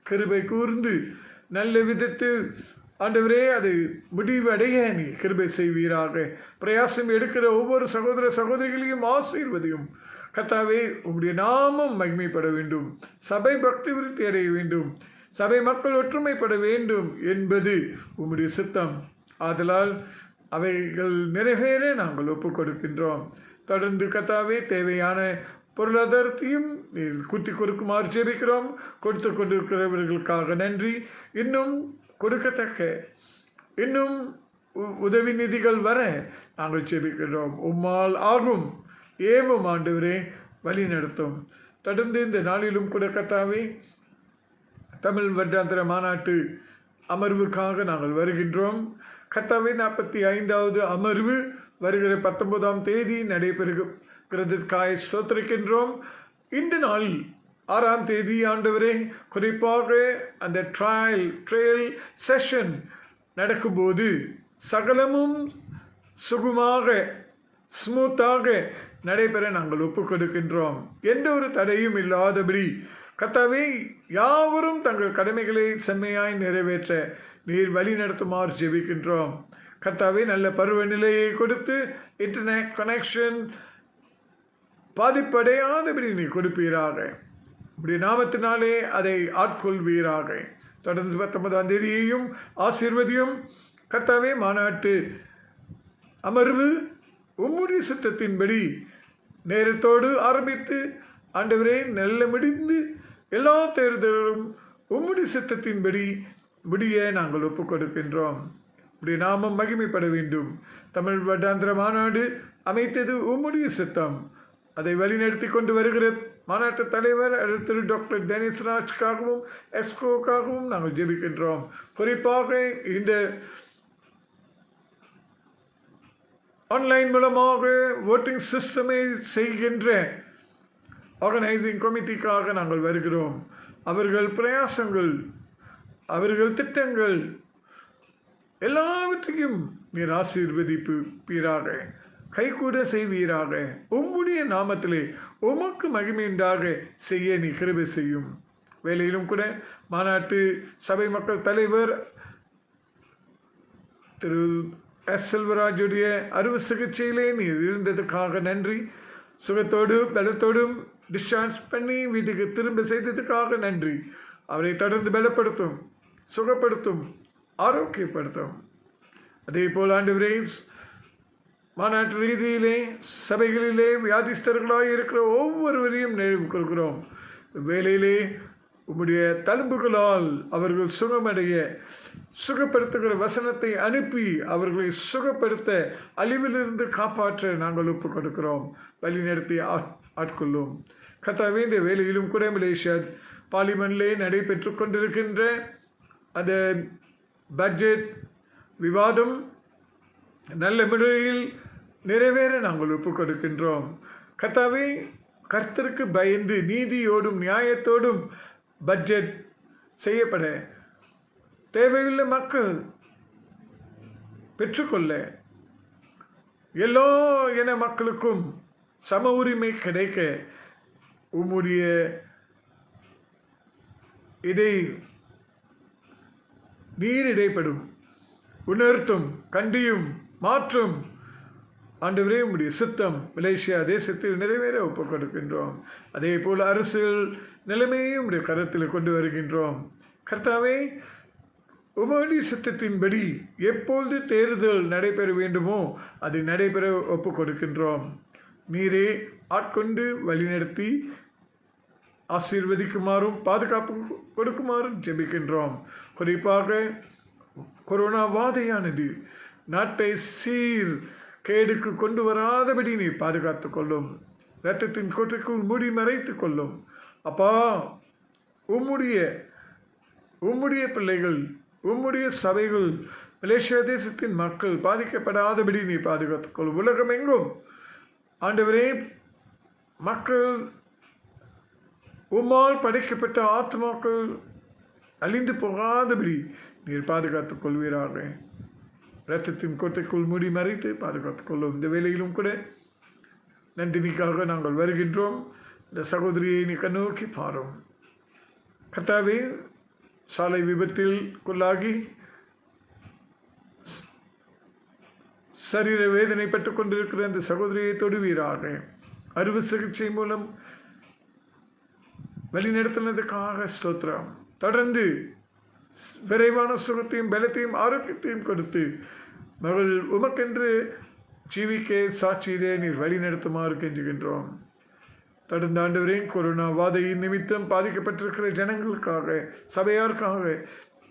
கிருபை கூர்ந்து நல்ல விதத்தில் ஆண்டவரே, அது முடிவடைய நீ கிருபை செய்வீராக. பிரயாசம் எடுக்கிற ஒவ்வொரு சகோதர சகோதரிகளையும் ஆசீர்வதியும். கர்த்தாவே, உம்முடைய நாமம் மகிமைப்பட வேண்டும், சபை பக்தி விருத்தி அடைய வேண்டும், சபை மக்கள் ஒற்றுமைப்பட வேண்டும் என்பது உம்முடைய சித்தம். ஆதலால் அவைகள் நிறைவேற நாங்கள் ஒப்புக் கொடுக்கின்றோம். தொடர்ந்து கர்த்தாவே, தேவையான பொருளாதாரத்தையும் நீர் கூட்டி கொடுக்குமாறு ஜெபிக்கிறோம். கொடுத்து கொண்டிருக்கிறவர்களுக்காக நன்றி. இன்னும் கொடுக்கத்தக்க இன்னும் உதவி நிதிகள் வர நாங்கள் ஜெபிக்கிறோம். உம்மால் ஆகும் ஏவும் ஆண்டவரே, வழி நடத்தும். தொடர்ந்து இந்த நாளிலும் கூட கர்த்தாவே, தமிழ் வருடாந்திர மாநாட்டு அமர்வுக்காக நாங்கள் வருகின்றோம். கர்த்தாவே, 45வது அமர்வு வருகிற 19ஆம் தேதி நடைபெறுகிறதற்காக ஸ்தோத்திரிக்கின்றோம். இந்த நாளில் 6ஆம் தேதி ஆண்டவரே, குறிப்பாக அந்த ட்ரையல் செஷன் நடக்கும்போது சகலமும் சுகமாக ஸ்மூத்தாக நடைபெற நாங்கள் ஒப்புக் கொடுக்கின்றோம். எந்த ஒரு தடையும் இல்லாதபடி கர்த்தாவே, யாவரும் தங்கள் கடமைகளை செம்மையாய் நிறைவேற்ற நீர் வழி நடத்துமாறு ஜெபிக்கின்றோம். கர்த்தாவே, நல்ல பருவநிலையை கொடுத்து இன்டர்நெட் கனெக்ஷன் பாதிப்படையாதபடி நீ கொடுப்பீராக. உடைய நாமத்தினாலே அதை ஆட்கொள்வீராக. தொடர்ந்து 19ஆம் தேதியையும் ஆசீர்வதியும். கர்த்தாவே, மாநாட்டு அமர்வு உம்முடைய சித்தத்தின்படி நேரத்தோடு ஆரம்பித்து ஆண்டவரே, நல்ல முடிந்து எல்லா தேர்தலும் உம்முடைய சித்தத்தின்படி முடிய நாங்கள் ஒப்புக் கொடுக்கின்றோம். உடைய நாமம் மகிமைப்பட வேண்டும். தமிழ் வருடாந்திர மாநாடு அமைத்தது உம்முடைய சித்தம். அதை வழிநடத்தி கொண்டு வருகிற மாநாட்டு தலைவர் திரு டாக்டர் டெனிஸ் ராஜ்காகவும் எஸ்கோக்காகவும் நாங்கள் ஜெபிக்கின்றோம். குறிப்பாக இந்த ஆன்லைன் மூலமாக ஓட்டிங் சிஸ்டமை செய்கின்ற ஆர்கனைசிங் கமிட்டிக்காக நாங்கள் வருகிறோம். அவர்கள் பிரயாசங்கள், அவர்கள் திட்டங்கள் எல்லாவற்றையும் நீர் ஆசீர்வதிப்பீராக, கைகூட செய்வீராக. உம்முடைய நாமத்திலே உமக்கு மகிமையுண்டாக செய்ய நீ கிருபை செய்யும். வேலையிலும் கூட மாநாட்டு சபை மக்கள் தலைவர் திரு எஸ் செல்வராஜுடைய அறுவை சிகிச்சையிலே நீர் இருந்ததுக்காக நன்றி. சுகத்தோடும் பலத்தோடும் டிஸ்சார்ஜ் பண்ணி வீட்டுக்கு திரும்ப செய்ததுக்காக நன்றி. அவரை தொடர்ந்து பலப்படுத்தும், சுகப்படுத்தும், ஆரோக்கியப்படுத்தும். அதே போல் ஆண்டவரே, மாநாட்டு ரீதியிலே சபைகளிலே வியாதிஸ்தர்களாக இருக்கிற ஒவ்வொருவரையும் நினைவு கொள்கிறோம். வேலையிலே உம்முடைய தழும்புகளால் அவர்கள் சுகமடைய சுகப்படுத்துகிற வசனத்தை அனுப்பி அவர்களை சுகப்படுத்த அழிவிலிருந்து காப்பாற்ற நாங்கள் ஒப்புக் கொடுக்கிறோம். வழி நடத்தி ஆட்கொள்ளும். கர்த்தாவே, இந்த வேலையிலும் கூட மலேசியா பார்லிமெண்டிலே நடைபெற்று கொண்டிருக்கின்ற அந்த பட்ஜெட் விவாதம் நல்ல முறையில் நிறைவேற நாங்கள் ஒப்புக் கொடுக்கின்றோம். கர்த்தாவே, கர்த்தருக்கு பயந்து நீதியோடும் நியாயத்தோடும் பட்ஜெட் செய்யப்பட தேவையுள்ள மக்கள் பெற்றுக்கொள்ள எல்லா இன மக்களுக்கும் சம உரிமை கிடைக்க உம்முடைய நீர் இடைப்படும், உணர்த்தும், கண்டியும், மாற்றும். ஆண்டவரே, உம்முடைய சித்தம் மலேசியா தேசத்தில் நிறைவேற ஒப்புக் கொடுக்கின்றோம். அதே போல் அரசியல் நிலைமையை உம்முடைய கரத்தில் கொண்டு வருகின்றோம். கர்த்தாவே, உம்முடைய சித்தத்தின்படி எப்பொழுது தேர்தல் நடைபெற வேண்டுமோ அது நடைபெற ஒப்புக் கொடுக்கின்றோம். நீரே ஆட்கொண்டு வழிநடத்தி ஆசீர்வதிக்குமாறும் பாதுகாப்பு கொடுக்குமாறும் ஜெபிக்கின்றோம். குறிப்பாக கொரோனா வாதையானது நாட்டை சீர் கேடுக்கு கொண்டு வராதபடி நீ பாதுகாத்து கொள்ளும். இரத்தத்தின் கோட்டைக்குள் மூடி மறைத்து கொள்ளும். அப்பா, உம்முடைய பிள்ளைகள், உம்முடைய சபைகள், மலேசியா தேசத்தின் மக்கள் பாதிக்கப்படாதபடி நீ பாதுகாத்துக் கொள்ளும். உலகம் எங்கும் ஆண்டவரே, மக்கள் உம்மால் படைக்கப்பட்ட ஆத்மாக்கள் அழிந்து போகாதபடி நீர் பாதுகாத்துக் கொள்வீராக. இரத்தத்தின் கோட்டைக்குள் மூடி மறைத்து பாதுகாத்துக் கொள்ளும். இந்த வேளையிலும் கூட நந்தினிக்காக நாங்கள் வருகின்றோம். இந்த சகோதரியை நீ கண்ணோக்கி பாரும். கர்த்தாவே, சாலை விபத்திற்குள்ளாகி சரீர வேதனைப்பட்டு கொண்டிருக்கிற அந்த சகோதரியை தொடுவீராக. அறுவை சிகிச்சை மூலம் வழிநடத்தினதுக்காக ஸ்தோத்திரம். தொடர்ந்து விரைவான சுகத்தையும் பலத்தையும் ஆரோக்கியத்தையும் கொடுத்து மகள் உமக்கென்று ஜீவிக்க சாட்சியிலே நீர் வழி நடத்துமாறு கெஞ்சுகின்றோம். தொடர்ந்து ஆண்டவரே, கொரோனா வாதையின் நிமித்தம் பாதிக்கப்பட்டிருக்கிற ஜனங்களுக்காக, சபையாருக்காக,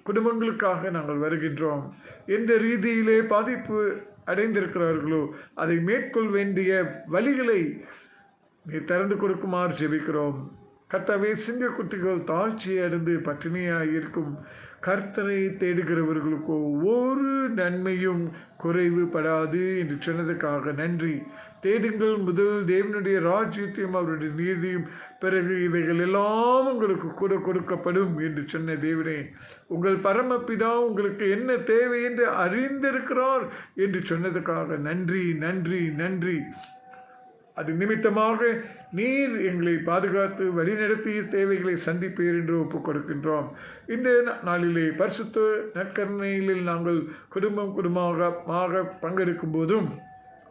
குடும்பங்களுக்காக நாங்கள் வருகின்றோம். எந்த ரீதியிலே பாதிப்பு அடைந்திருக்கிறார்களோ அதை மேற்கொள்ள வேண்டிய வழிகளை நீர் திறந்து கொடுக்குமாறு ஜெபிக்கிறோம். கர்த்தாவே, சிங்கக்குட்டிகள் தாழ்ச்சியை அடைந்து பட்டினியாக இருக்கும் கர்த்தரை தேடுகிறவர்களுக்கு ஒரு நன்மையும் குறைவுபடாது என்று சொன்னதுக்காக நன்றி. தேடுங்கள் முதல் தேவனுடைய ராஜ்யத்தையும் அவருடைய நீதியும், பிறகு இவைகள் எல்லாம் உங்களுக்கு கூட கொடுக்கப்படும் என்று சொன்ன தேவனே, உங்கள் பரமபிதா உங்களுக்கு என்ன தேவை என்று அறிந்திருக்கிறார் என்று சொன்னதுக்காக நன்றி, நன்றி, நன்றி. அது நிமித்தமாக நீர் எங்களை பாதுகாத்து வழிநடத்தி தேவைகளை சந்திப்பீர் என்று ஒப்புக் கொடுக்கின்றோம். இந்த நாளிலே பரிசுத்த நற்கருணையில் நாங்கள் குடும்பமாக பங்கெடுக்கும் போதும்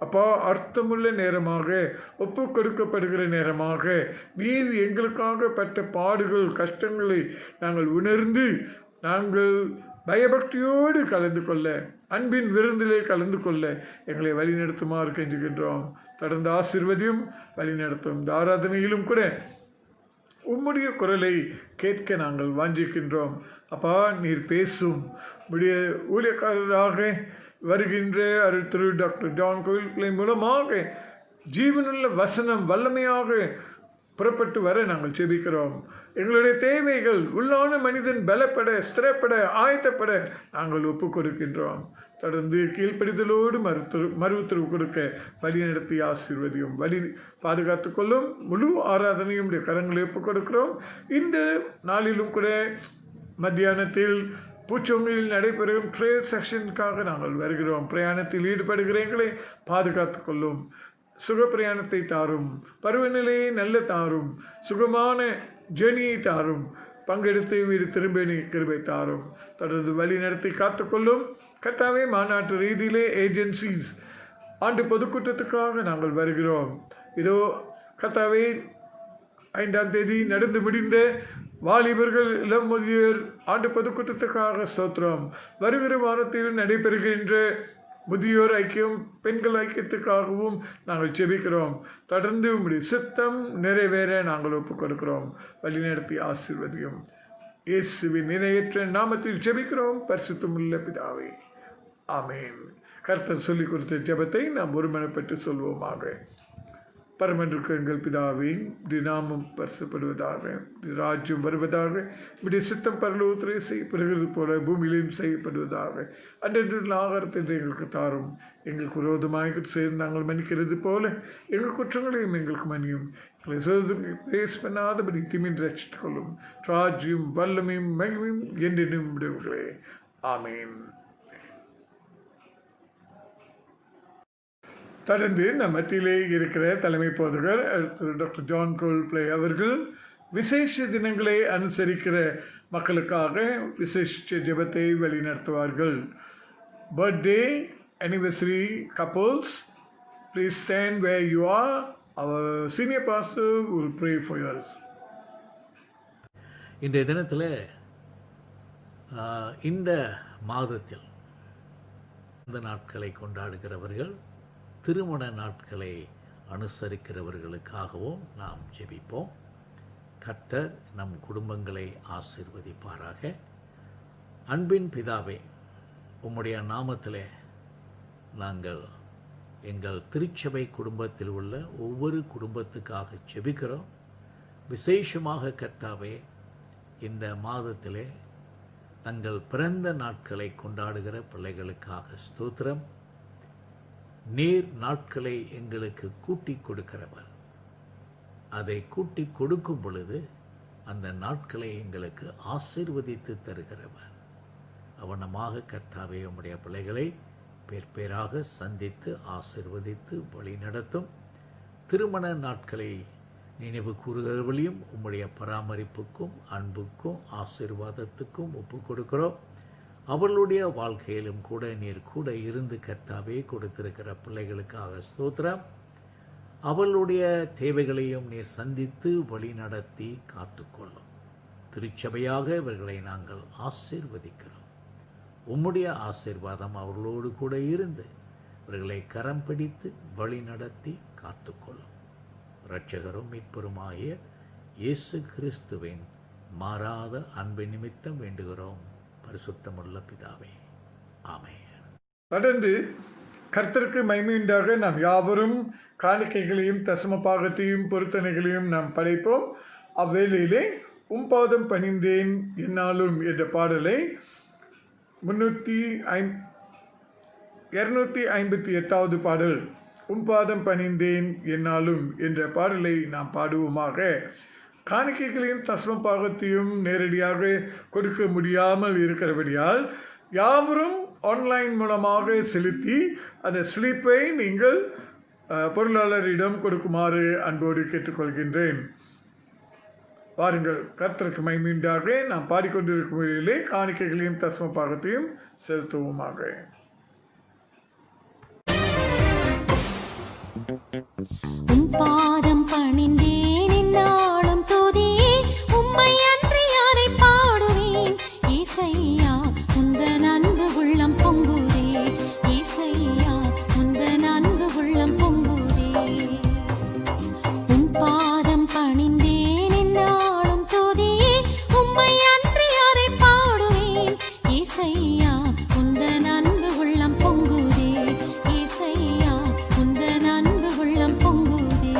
அப்பா, அர்த்தமுள்ள நேரமாக ஒப்புக் கொடுக்கப்படுகிற நேரமாக நீர் எங்களுக்காக பட்ட பாடுகள், கஷ்டங்களை நாங்கள் உணர்ந்து நாங்கள் பயபக்தியோடு கலந்து கொள்ள, அன்பின் விருந்திலே கலந்து கொள்ள எங்களை வழிநடத்துமாறு கெஞ்சுகின்றோம். தொடர்ந்து ஆசீர்வதியும் வழிநடத்தும். இந்த ஆராதனையிலும் கூட உம்முடைய குரலை கேட்க நாங்கள் வாஞ்சிக்கின்றோம். அப்பா, நீர் பேசும். உம்முடைய ஊழியக்காரராக வருகின்ற அருள் திரு டாக்டர் ஜான் கோவில் பிள்ளை மூலமாக ஜீவனுள்ள வசனம் வல்லமையாக புறப்பட்டு வர நாங்கள் ஜெபிக்கிறோம். எங்களுடைய தேவைகள் உள்ளான மனிதன் பலப்பட ஸ்திரப்பட ஆயத்தப்பட நாங்கள் ஒப்பு கொடுக்கின்றோம். தொடர்ந்து கீழ்ப்படிதலோடு மறு உத்தரவு கொடுக்க வழி நடத்தி ஆசீர்வதியும். வழி பாதுகாத்து கொள்ளும். முழு ஆராதனையும் கரங்களை ஒப்புக் கொடுக்கிறோம். இந்த நாளிலும் கூட மத்தியானத்தில் பூச்சொங்கில் நடைபெறும் ட்ரேட் செக்ஷனுக்காக நாங்கள் வருகிறோம். பிரயாணத்தில் ஈடுபடுகிறீங்களே பாதுகாத்து கொள்ளும். சுக பிரயாணத்தை தாரும். பருவநிலையை நல்ல தாரும். சுகமான ஜேர்னியை தாரும். பங்கெடுத்து வீடு திரும்ப கிருபை தாரும். தொடர்ந்து வழி நடத்தி காத்துக்கொள்ளும். கர்த்தாவே, மாநாட்டு ரீதியிலே ஏஜென்சிஸ் ஆண்டு பொதுக்கூட்டத்துக்காக நாங்கள் வருகிறோம். இதோ கர்த்தாவே, 5ஆம் தேதி நடந்து முடிந்த வாலிபர்கள் இளம் முதியோர் ஆண்டு பொதுக்கூட்டத்துக்காக ஸ்தோத்திரம். வருகிற வாரத்தில் நடைபெறுகின்ற முதியோர் ஐக்கியம் பெண்கள் ஐக்கியத்துக்காகவும் நாங்கள் ஜெபிக்கிறோம். தொடர்ந்து உம்முடைய சித்தம் நிறைவேற நாங்கள் ஒப்புக் கொடுக்கிறோம். வழிநடத்தி ஆசீர்வதியும். இயேசுவின் இணையற்ற நாமத்தில் ஜெபிக்கிறோம் பரிசுத்தமுள்ள பிதாவே, ஆமென். கர்த்தர் சொல்லிக் கொடுத்த ஜெபத்தை நாம் ஒருமனப்பட்டு சொல்வோமாக. பரமன்றுக்கு எங்கள் பிதாவே, நாமம் பரிசுப்படுவதாக, ராஜ்யம் வருவதாக, இப்படி சித்தம் பரலோகத்திலே செய்யப்படுகிறது போல பூமியிலையும் செய்யப்படுவதாக. அன்றென்று ஆகாரத்தை எங்களுக்கு தாரும். எங்களுக்கு விரோதமாக சேர்ந்து நாங்கள் மன்னிக்கிறது போல எங்கள் குற்றங்களையும் எங்களுக்கு மன்னியும். எங்களை பேஸ் பண்ணாதபடி திமின் ரசித்துக் கொள்ளும். ராஜ்யம் வல்லமையும் மகிமையும் என்றென்றும் விடுவர்களே, ஆமேன். தொடர்ந்து நம் மத்தியிலே இருக்கிற தலைமை போதகர் டாக்டர் ஜான் கோல்ப்ளே அவர்கள் விசேஷ தினங்களை அனுசரிக்கிற மக்களுக்காக விசேஷ ஜெபத்தை வழிநடத்துவார்கள். Birthday anniversary couples, please stand where you are. Our senior pastor will pray for yours. இன்றைய தினத்தில் இந்த மாதத்தில் இந்த நாட்களை கொண்டாடுகிறவர்கள், திருமண நாட்களை அனுசரிக்கிறவர்களுக்காகவும் நாம் ஜெபிப்போம். கர்த்தர் நம் குடும்பங்களை ஆசீர்வதிப்பாராக. அன்பின் பிதாவே, உம்முடைய நாமத்திலே நாங்கள் எங்கள் திருச்சபை குடும்பத்தில் உள்ள ஒவ்வொரு குடும்பத்துக்காக ஜெபிக்கிறோம். விசேஷமாக கர்த்தாவே, இந்த மாதத்திலே தங்கள் பிறந்த நாட்களை கொண்டாடுகிற பிள்ளைகளுக்காக ஸ்தோத்திரம். நீர் நாட்களை எங்களுக்கு கூட்டி கொடுக்கிறவர். அதை கூட்டி கொடுக்கும் பொழுது அந்த நாட்களை எங்களுக்கு ஆசீர்வதித்து தருகிறவர். அவனமாக கர்த்தாவே, உம்முடைய பிள்ளைகளை பேர் பேராக சந்தித்து ஆசீர்வதித்து வழி நடத்தும். திருமண நாட்களை நினைவு கூறுகிறவர்களையும் உம்முடைய பராமரிப்புக்கும் அன்புக்கும் ஆசீர்வாதத்துக்கும் ஒப்பு கொடுக்கிறோம். அவர்களுடைய வாழ்க்கையிலும் கூட நீர் கூட இருந்து கர்த்தாவே கொடுத்திருக்கிற பிள்ளைகளுக்காக ஸ்தோத்திரம். அவர்களுடைய தேவைகளையும் நீர் சந்தித்து வழி நடத்தி காத்துக்கொள்ளும். திருச்சபையாக இவர்களை நாங்கள் ஆசீர்வதிக்கிறோம். உம்முடைய ஆசீர்வாதம் அவர்களோடு கூட இருந்து இவர்களை கரம் பிடித்து வழி நடத்தி காத்துக்கொள்ளும். இரட்சகரும் மீட்பருமாகிய இயேசு கிறிஸ்துவின் மாறாத அன்பு நிமித்தம் வேண்டுகிறோம் பரிசுத்தமுள்ள பிதாவே, ஆமென். தொடர்ந்து கர்த்தருக்கு மகிமையுண்டாக நாம் யாவரும் காணிக்கைகளையும் தசம பாகத்தையும் பொருத்தனைகளையும் நாம் படைப்போம். அவ்வேளையிலே பாதம் பணிந்தேன் என்னாலும் என்ற பாடலை 258வது பாடல், பாதம் பணிந்தேன் என்னாலும் என்ற பாடலை நாம் பாடுவோமாக. காணிக்கைகளையும் தசம பாகத்தையும் நேரடியாக கொடுக்க முடியாமல் இருக்கிறபடியால் யாவரும் ஆன்லைன் மூலமாக செலுத்தி அந்த ஸ்லிப்பை நீங்கள் பொருளாளரிடம் கொடுக்குமாறு அன்போடு கேட்டுக்கொள்கின்றேன். வாருங்கள், கர்த்தருக்கு மகிமையுண்டாக நாம் பாடிக்கொண்டிருக்கும் வழியிலே காணிக்கைகளையும் தசம பாகத்தையும் செலுத்துவோமாக. பாதம் பணிந்தேன் என்னாலும் துதியே, உம்மை அன்றி யாரை பாடுவேன்? இசையா உந்தன் அன்பு உள்ளம் பொங்குதே, இசையா உந்தன் அன்பு உள்ளம் பொங்குதே. பாதம் பணிந்தேன் என்னாலும் துதியே, உம்மை அன்றி யாரை பாடுவேன்? இசையா உந்தன் அன்பு உள்ளம் பொங்குதே, இசையா உந்தன் அன்பு உள்ளம் பொங்குதே.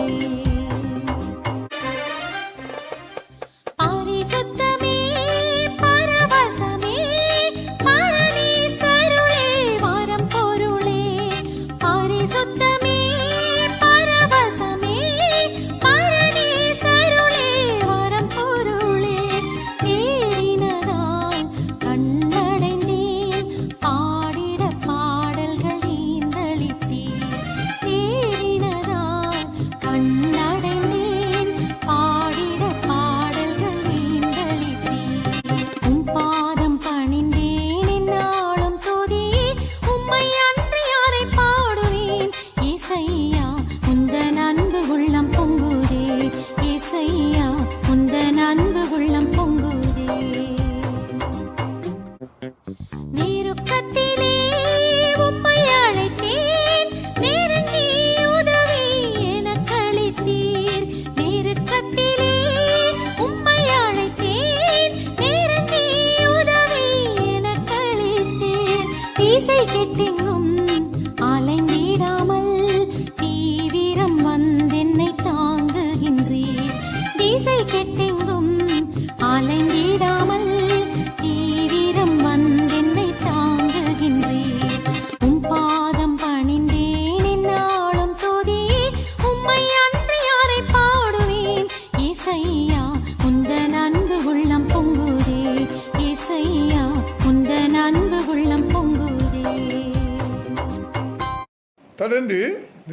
தொடர்ந்து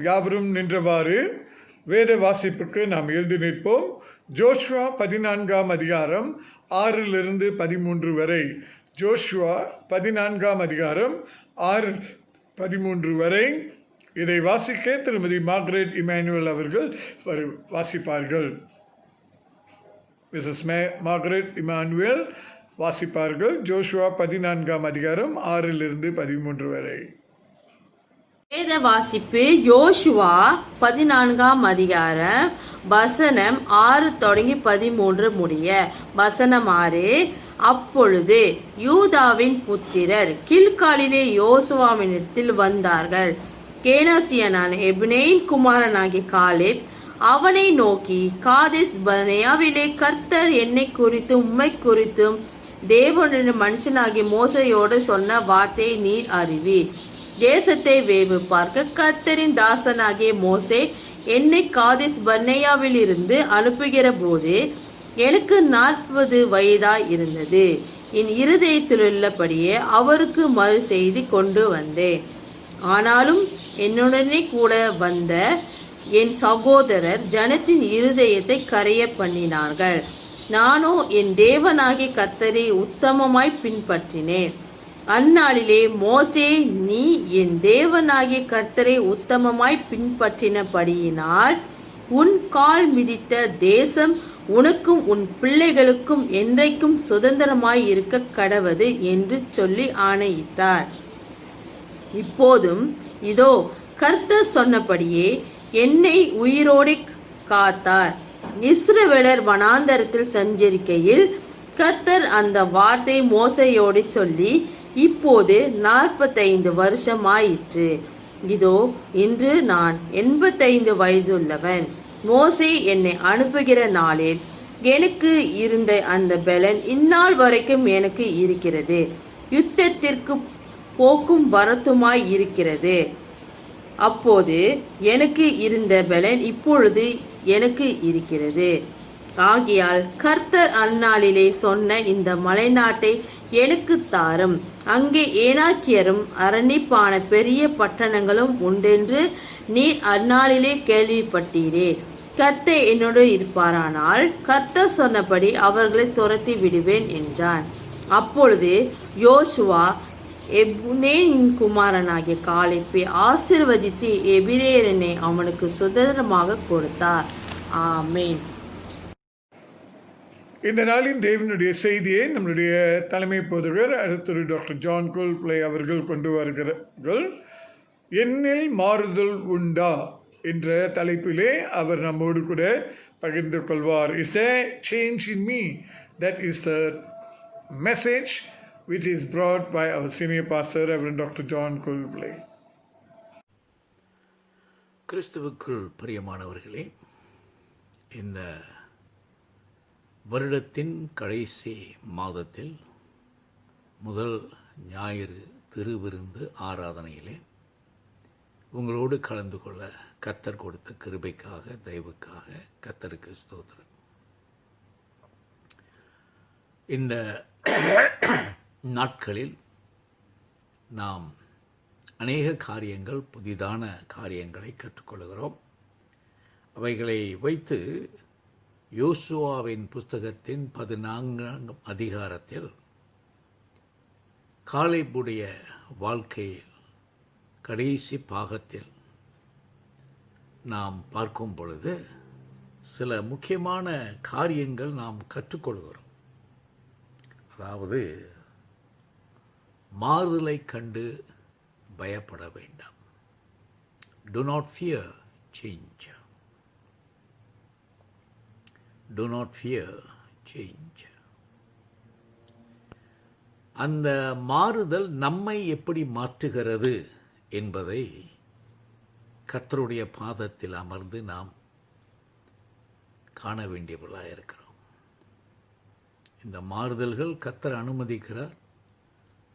யாவரும் நின்றவாறு வேத வாசிப்புக்கு நாம் எழுதி நிற்போம். ஜோஷுவா 14ஆம் அதிகாரம் 6-13 வரை. ஜோஷுவா 14ஆம் அதிகாரம் 6-13 வரை. இதை வாசிக்க திருமதி மார்கரெட் இமானுவேல் அவர்கள் வாசிப்பார்கள். மிஸ்ஸஸ் மார்கரெட் இமானுவேல் வாசிப்பார்கள். ஜோஷுவா 14ஆம் அதிகாரம் 6-13 வரை. வேத வாசிப்பு யோசுவா 14ஆம் அதிகாரம் வசனம் 6 தொடங்கி 13 முடிய. வசனம் 6. அப்பொழுது யூதாவின் புத்திரர் கில்காலிலே யோசுவாவினிடத்தில் வந்தார்கள். கேனாசியனான எப்னேயின் குமாரனாகிய காலேப் அவனை நோக்கி, காதேஸ் பர்னேயாவிலே கர்த்தர் என்னை குறித்தும் உம்மை குறித்தும் தேவனுடைய மனுஷனாகிய மோசையோடு சொன்ன வார்த்தையை நீர் அறிவீர். தேசத்தை வேவு பார்க்க கர்த்தரின் தாசனாகிய மோசே என்னை காதேஸ் பர்னேயாவில் இருந்து அனுப்புகிற போது எனக்கு 40 வயதாய் இருந்தது. என் இருதயத்திலுள்ளபடியே அவருக்கு மறு செய்தி கொண்டு வந்தேன். ஆனாலும் என்னுடனே கூட வந்த என் சகோதரர் ஜனத்தின் இருதயத்தை கரைய பண்ணினார்கள். நானோ என் தேவனாகிய கர்த்தரை உத்தமமாய் பின்பற்றினேன். அந்நாளிலே மோசே, நீ என் தேவனாகிய கர்த்தரை உத்தமமாய் பின்பற்றினபடியினால் உன் கால் மிதித்த தேசம் உனக்கும் உன் பிள்ளைகளுக்கும் என்றைக்கும் சுதந்திரமாய் இருக்க கடவது என்று சொல்லி ஆணையிட்டார். இப்போதும் இதோ கர்த்தர் சொன்னபடியே என்னை உயிரோடு காத்தார். இஸ்ரவேலர் வனாந்தரத்தில் சஞ்சரிக்கையில் கர்த்தர் அந்த வார்த்தை மோசையோடு சொல்லி இப்போது 45 வருஷமாயிற்று. இதோ இன்று நான் 85 வயதுள்ளவன். மோசே என்னை அனுப்புகிற நாளில் எனக்கு இருந்த அந்த பலன் இந்நாள் வரைக்கும் எனக்கு இருக்கிறது. யுத்தத்திற்கு போக்கும் வரத்துமாய் இருக்கிறது. அப்போது எனக்கு இருந்த பலன் இப்பொழுது எனக்கு இருக்கிறது. ஆகையால் கர்த்தர் அந்நாளிலே சொன்ன இந்த மலைநாட்டை எனக்கு தாரும். அங்கே ஏனாக்கியரும் அரணிப்பான பெரிய பட்டணங்களும் உண்டென்று நீர் அந்நாளிலே கேள்விப்பட்டீரே. கர்த்தர் என்னோடு இருப்பாரானால் கர்த்தர் சொன்னபடி அவர்களை துரத்தி விடுவேன் என்றான். அப்பொழுது யோசுவா எப்னேயின் குமாரனாகிய காலேப்பை ஆசீர்வதித்து எபிரேயனை அவனுக்கு சுதந்திரமாக கொடுத்தார். ஆமென். இந்த நாளின் தேவனுடைய செய்தியை நம்முடைய தலைமை போதகர் திரு டாக்டர் ஜான் கோல்பிளே அவர்கள் கொண்டு வருகிறார்கள். என்னில் மாறுதல் உண்டா என்ற தலைப்பிலே அவர் நம்மோடு கூட பகிர்ந்து கொள்வார். Is there change in me? That is the message which is brought by our senior pastor, Reverend Dr. John Coldplay. கிறிஸ்துவுக்குள் பிரியமானவர்களே, இந்த வருடத்தின் கடைசி மாதத்தில் முதல் ஞாயிறு திருவிருந்து ஆராதனையிலே உங்களோடு கலந்து கொள்ள கர்த்தர் கொடுத்த கிருபைக்காக, தயவுக்காக கர்த்தருக்கு ஸ்தோத்திரம். இந்த நாட்களில் நாம் அநேக காரியங்கள், புதிதான காரியங்களை கற்றுக்கொள்கிறோம். அவைகளை வைத்து யோசுவாவின் புஸ்தகத்தின் 14ஆம் அதிகாரத்தில் காலேபுடைய வாழ்க்கையில் கடைசி பாகத்தில் நாம் பார்க்கும் பொழுது சில முக்கியமான காரியங்கள் நாம் கற்றுக்கொள்கிறோம். அதாவது, மாறுதலை கண்டு பயப்பட வேண்டாம். Do not fear change. Do not fear change. அந்த மாறுதல் நம்மை எப்படி மாற்றுகிறது என்பதை கர்த்தருடைய பாதத்தில் அமர்ந்து நாம் காண வேண்டியவர்களாக இருக்கிறோம். இந்த மாறுதல்கள் கர்த்தர் அனுமதிக்கிறார்.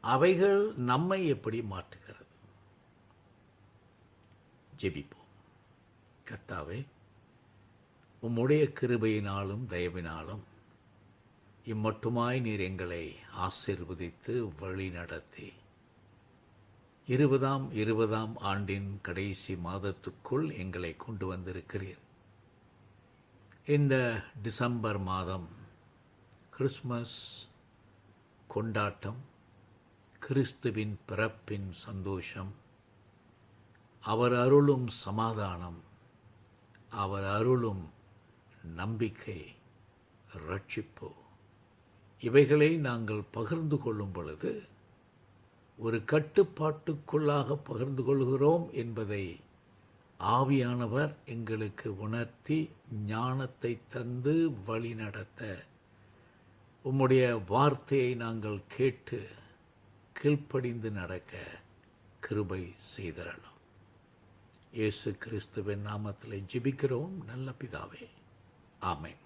அவைகள் நம்மை எப்படி மாற்றுகிறது? ஜெபிப்போம். கர்த்தாவே, உம்முடைய கிருபையினாலும் தயவினாலும் இம்மட்டுமாய் நீர் எங்களை ஆசீர்வதித்து வழி நடத்தி 2020 ஆண்டின் கடைசி மாதத்துக்குள் எங்களை கொண்டு வந்திருக்கிறீர். இந்த டிசம்பர் மாதம் கிறிஸ்மஸ் கொண்டாட்டம், கிறிஸ்துவின் பிறப்பின் சந்தோஷம், அவர் அருளும் சமாதானம், அவர் அருளும் நம்பிக்கை, ரட்சிப்பு, இவைகளை நாங்கள் பகிர்ந்து கொள்ளும் பொழுது ஒரு கட்டுப்பாட்டுக்குள்ளாக பகிர்ந்து கொள்கிறோம் என்பதை ஆவியானவர் எங்களுக்கு உணர்த்தி ஞானத்தை தந்து வழிநடத்த உம்முடைய வார்த்தையை நாங்கள் கேட்டு கீழ்ப்படிந்து நடக்க கிருபை செய்தரலாம். இயேசு கிறிஸ்துவின் நாமத்தில் ஜெபிக்கிறோம் நல்ல பிதாவே, ஆமென்.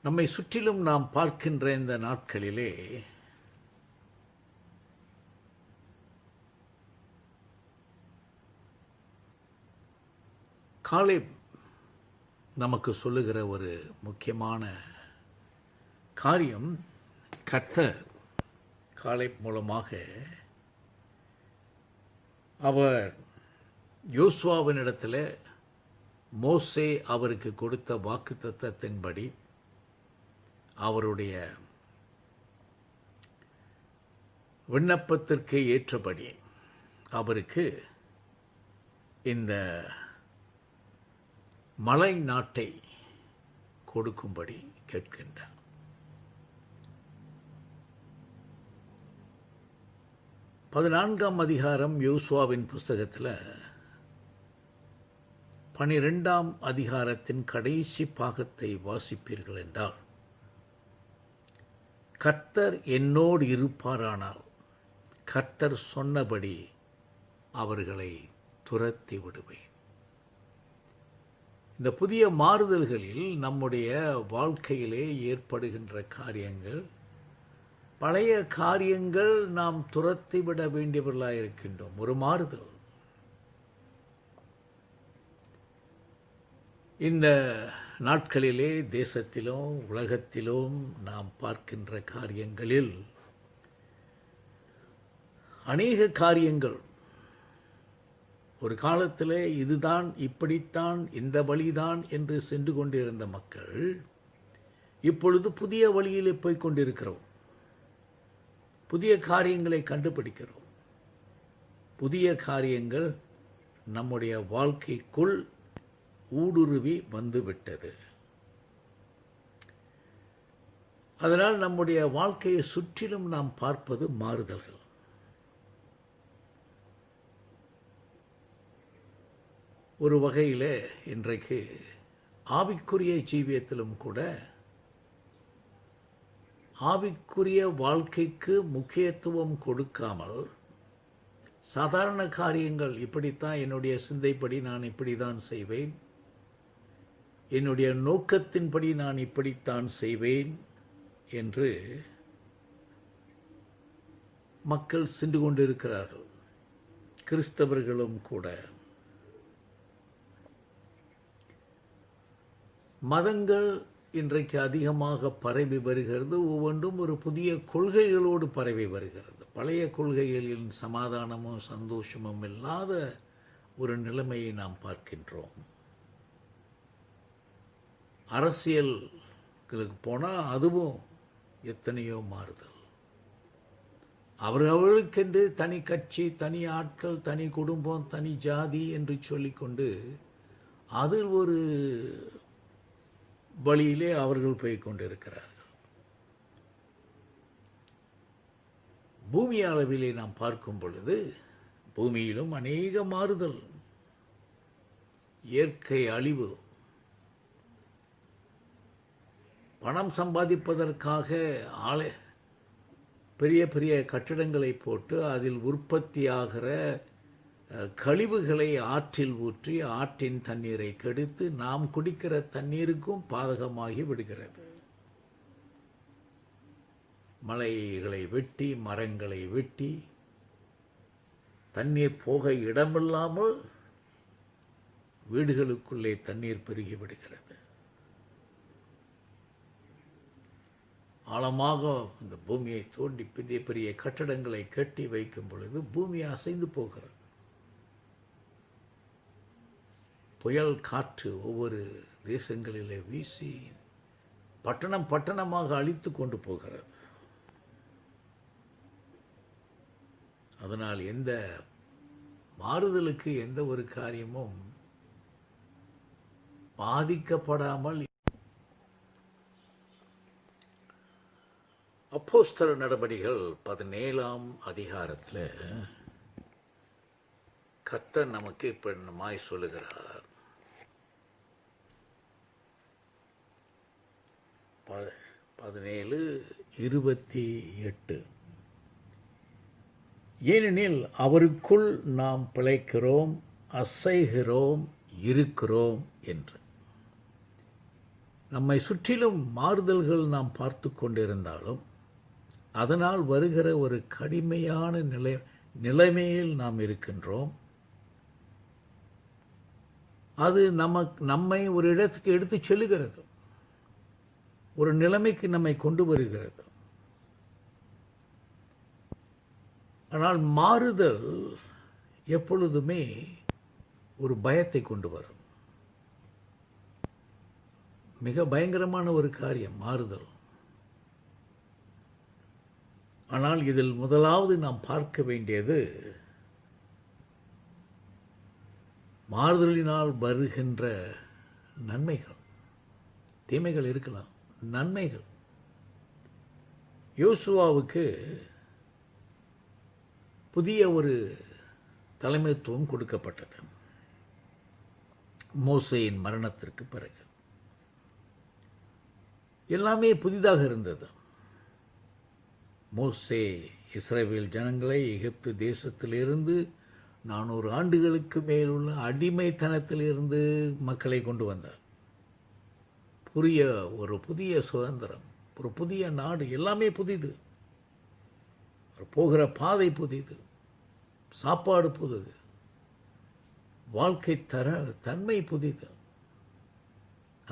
நம்மை சுற்றிலும் நாம் பார்க்கின்ற இந்த நாட்களிலே காலேப் நமக்கு சொல்லுகிற ஒரு முக்கியமான காரியம், கர்த்தர் காலேப் மூலமாக அவர் யோசுவாவினிடத்தில் மோசே அவருக்கு கொடுத்த வாக்குத்தத்தத்தின்படி அவருடைய விண்ணப்பத்திற்கு ஏற்றபடி அவருக்கு இந்த மலை நாட்டை கொடுக்கும்படி கேட்கின்றார். பதினான்காம் அதிகாரம் யோசுவாவின் புஸ்தகத்தில் 12ஆம் அதிகாரத்தின் கடைசி பாகத்தை வாசிப்பீர்கள் என்றால், கர்த்தர் என்னோடு இருப்பாரானால் கர்த்தர் சொன்னபடி அவர்களை துரத்தி விடுவேன். இந்த புதிய மாறுதல்களில் நம்முடைய வாழ்க்கையிலே ஏற்படுகின்ற காரியங்கள், பழைய காரியங்கள் நாம் துரத்திவிட வேண்டியவர்களாக இருக்கின்றோம். ஒரு மாறுதல். இந்த நாட்களிலே தேசத்திலும் உலகத்திலும் நாம் பார்க்கின்ற காரியங்களில் அநேக காரியங்கள், ஒரு காலத்தில் இதுதான், இப்படித்தான், இந்த வழிதான் என்று சென்று கொண்டிருந்த மக்கள் இப்பொழுது புதிய வழியிலே போய்க் கொண்டிருக்கிறோம். புதிய காரியங்களை கண்டுபிடிக்கிறோம். புதிய காரியங்கள் நம்முடைய வாழ்க்கைக்குள் ஊடுருவி வந்துவிட்டது. அதனால் நம்முடைய வாழ்க்கையை சுற்றிலும் நாம் பார்ப்பது மாறுதல்கள். ஒரு வகையில் இன்றைக்கு ஆவிக்குரிய ஜீவியத்திலும் கூட ஆவிக்குரிய வாழ்க்கைக்கு முக்கியத்துவம் கொடுக்காமல் சாதாரண காரியங்கள், இப்படித்தான் என்னுடைய சிந்தைப்படி நான் இப்படி தான் செய்வேன், என்னுடைய நோக்கத்தின்படி நான் இப்படித்தான் செய்வேன் என்று மக்கள் சென்று கொண்டிருக்கிறார்கள். கிறிஸ்தவர்களும் கூட. மதங்கள் இன்றைக்கு அதிகமாக பரவி வருகிறது. ஒவ்வொன்றும் ஒரு புதிய கொள்கைகளோடு பரவி வருகிறது. பழைய கொள்கைகளின் சமாதானமும் சந்தோஷமும் இல்லாத ஒரு நிலைமையை நாம் பார்க்கின்றோம். அரசியல்களுக்கு போனால் அதுவும் எத்தனையோ மாறுதல். அவர்களுக்கென்று தனி கட்சி, தனி ஆட்கள், தனி குடும்பம், தனி ஜாதி என்று சொல்லிக்கொண்டு அதில் ஒரு வழியிலே அவர்கள் போய் கொண்டிருக்கிறார்கள். பூமி அளவிலே நாம் பார்க்கும் பொழுது பூமியிலும் அநேக மாறுதல், இயற்கை அழிவு, பணம் சம்பாதிப்பதற்காக பெரிய பெரிய கட்டிடங்களை போட்டு அதில் உற்பத்தியாகிற கழிவுகளை ஆற்றில் ஊற்றி ஆற்றின் தண்ணீரை கெடுத்து நாம் குடிக்கிற தண்ணீருக்கும் பாதகமாகி விடுகிறது. மலைகளை வெட்டி, மரங்களை வெட்டி, தண்ணீர் போக இடமில்லாமல் வீடுகளுக்குள்ளே தண்ணீர் பெருகி விடுகிறது. ஆழமாக இந்த பூமியை தோண்டி பெரிய பெரிய கட்டடங்களை கட்டி வைக்கும் பொழுது பூமி அசைந்து போகிறது. புயல் காற்று ஒவ்வொரு தேசங்களிலே வீசி பட்டணம் பட்டணமாக அழித்து கொண்டு போகிறது. அதனால் எந்த மாறுதலுக்கு எந்த ஒரு காரியமும் பாதிக்கப்படாமல் அப்போஸ்தலர் நடபடிகள் 17ஆம் அதிகாரத்தில் கர்த்தர் நமக்கு இப்படிமாய் சொல்லுகிறார். 17:28 ஏனெனில் அவருக்குள் நாம் பிழைக்கிறோம், அசைகிறோம், இருக்கிறோம் என்று. நம்மை சுற்றிலும் மாறுதல்கள் நாம் பார்த்து கொண்டிருந்தாலும் அதனால் வருகிற ஒரு கடுமையான நிலைமையில் நாம் இருக்கின்றோம். அது நம்மை ஒரு இடத்துக்கு எடுத்து செல்லுகிறது, ஒரு நிலைமைக்கு நம்மை கொண்டு வருகிறது. ஆனால் மாறுதல் எப்பொழுதுமே ஒரு பயத்தை கொண்டு வரும். மிக பயங்கரமான ஒரு காரியம் மாறுதல். ஆனால் இதில் முதலாவது நாம் பார்க்க வேண்டியது மாறுதலினால் வருகின்ற நன்மைகள். தீமைகள் இருக்கலாம், நன்மைகள். யோசுவாவுக்கு புதிய ஒரு தலைமைத்துவம் கொடுக்கப்பட்டது மோசேயின் மரணத்திற்கு பிறகு. எல்லாமே புதிதாக இருந்தது. மோசே இஸ்ரவேல் ஜனங்களை எகிப்து தேசத்திலிருந்து 400 ஆண்டுகளுக்கு மேலுள்ள அடிமைத்தனத்திலிருந்து மக்களை கொண்டு வந்தார். ஒரு புதிய சுதந்திரம், ஒரு புதிய நாடு, எல்லாமே புதிது. போகிற பாதை புதிது, சாப்பாடு புதிது, வாழ்க்கை தன்மை புதிது.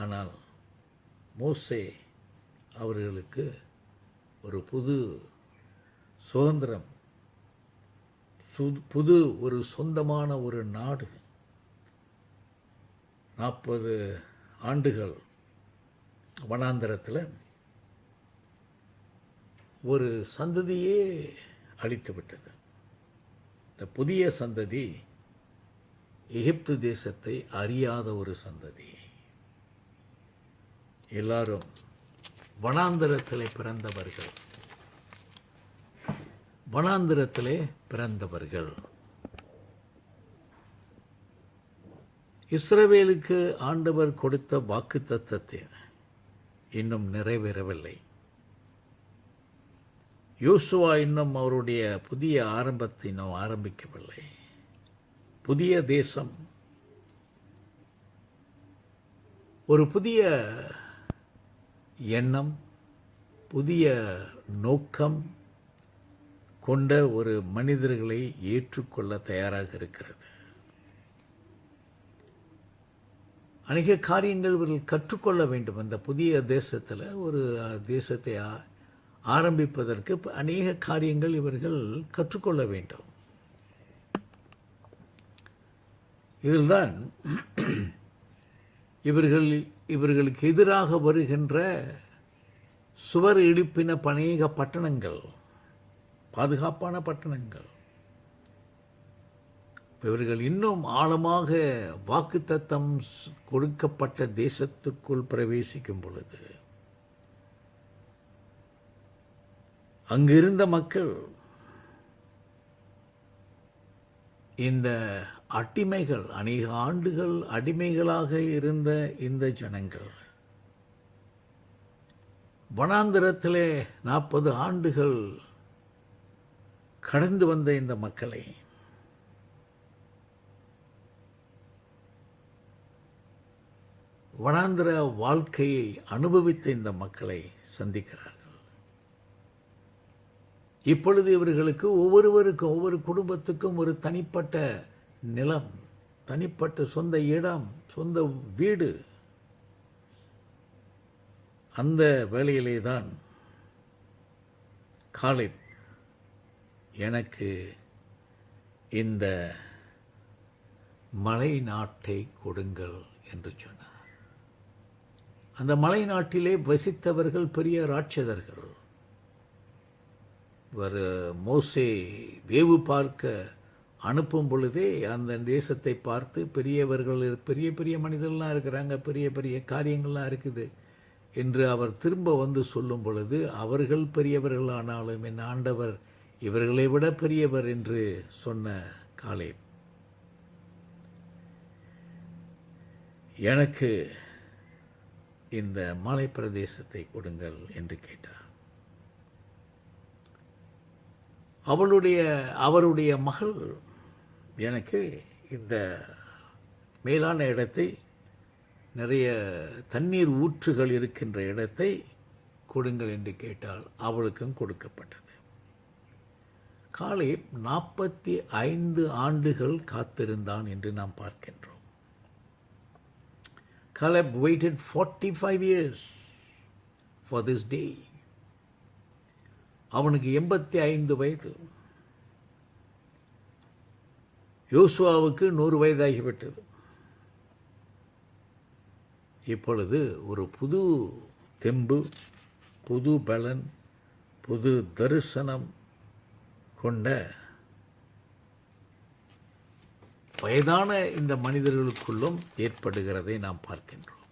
ஆனால் மோசே அவர்களுக்கு ஒரு புது சுதந்திரம், புது ஒரு சொந்தமான ஒரு நாடு, 40 ஆண்டுகள் வனாந்தரத்தில் ஒரு சந்ததியே அழித்து விட்டது. இந்த புதிய சந்ததி எகிப்து தேசத்தை அறியாத ஒரு சந்ததி. எல்லாரும் வனாந்தரத்திலே பிறந்தவர்கள், வனாந்தரத்திலே பிறந்தவர்கள். இஸ்ரவேலுக்கு ஆண்டவர் கொடுத்த வாக்குத்தத்தத்தை இன்னும் நிறைவேறவில்லை. யோசுவா இன்னும் அவருடைய புதிய ஆரம்பத்தை இன்னும் ஆரம்பிக்கவில்லை. புதிய தேசம், ஒரு புதிய எண்ணம், புதிய நோக்கம் கொண்ட ஒரு மனிதர்களை ஏற்றுக்கொள்ள தயாராக இருக்கிறது. அநேக காரியங்கள் இவர்கள் கற்றுக்கொள்ள வேண்டும். அந்த புதிய தேசத்தில் ஒரு தேசத்தை ஆரம்பிப்பதற்கு அநேக காரியங்கள் இவர்கள் கற்றுக்கொள்ள வேண்டும். இதில்தான் இவர்களுக்கு எதிராக வருகின்ற சுவர் இடிப்பின அநேக பட்டணங்கள், பாதுகாப்பான பட்டணங்கள், இவர்கள் இன்னும் ஆழமாக வாக்குத்தத்தம் கொடுக்கப்பட்ட தேசத்துக்குள் பிரவேசிக்கும் பொழுது அங்கிருந்த மக்கள் இந்த அடிமைகள், அநேக ஆண்டுகள் அடிமைகளாக இருந்த இந்த ஜனங்கள், வனாந்தரத்திலே 40 ஆண்டுகள் கடந்து வந்த இந்த மக்களை வனாந்தர வாழ்க்கையை அனுபவித்த இந்த மக்களை சந்திக்கிறார்கள். இப்பொழுது இவர்களுக்கு ஒவ்வொருவருக்கும், ஒவ்வொரு குடும்பத்துக்கும் ஒரு தனிப்பட்ட நிலம், தனிப்பட்ட சொந்த இடம், சொந்த வீடு. அந்த வேளையிலே தான் காலேப், எனக்கு இந்த மலை நாட்டை கொடுங்கள் என்று சொன்னார். அந்த மலை நாட்டிலே வசித்தவர்கள் பெரிய ராட்சதர்கள். மோசே வேவு பார்க்க அனுப்பும் பொழுதே அந்த தேசத்தை பார்த்து பெரியவர்கள், பெரிய பெரிய மனிதர்கள்லாம் இருக்கிறாங்க, பெரிய பெரிய காரியங்கள்லாம் இருக்குது என்று அவர் திரும்ப வந்து சொல்லும் பொழுது, அவர்கள் பெரியவர்களானாலும் என் ஆண்டவர் இவர்களை விட பெரியவர் என்று சொன்ன காலேப், எனக்கு இந்த மலை பிரதேசத்தை கொடுங்கள் என்று கேட்டார். அவருடைய மகள் எனக்கு இந்த மேலான இடத்தை, நிறைய தண்ணீர் ஊற்றுகள் இருக்கின்ற இடத்தை கொடுங்கள் என்று கேட்டால் அவளுக்கும் கொடுக்கப்பட்டது. காலேப் 45 ஆண்டுகள் காத்திருந்தான் என்று நாம் பார்க்கின்றோம். Caleb waited 45 years for this day. அவனுக்கு 85 வயது. யோசுவாவுக்கு 100 வயதாகிவிட்டது. இப்பொழுது ஒரு புது தெம்பு, புது பலன், புது தரிசனம் கொண்ட வயதான இந்த மனிதர்களுக்குள்ளும் ஏற்படுகிறதை நாம் பார்க்கின்றோம்.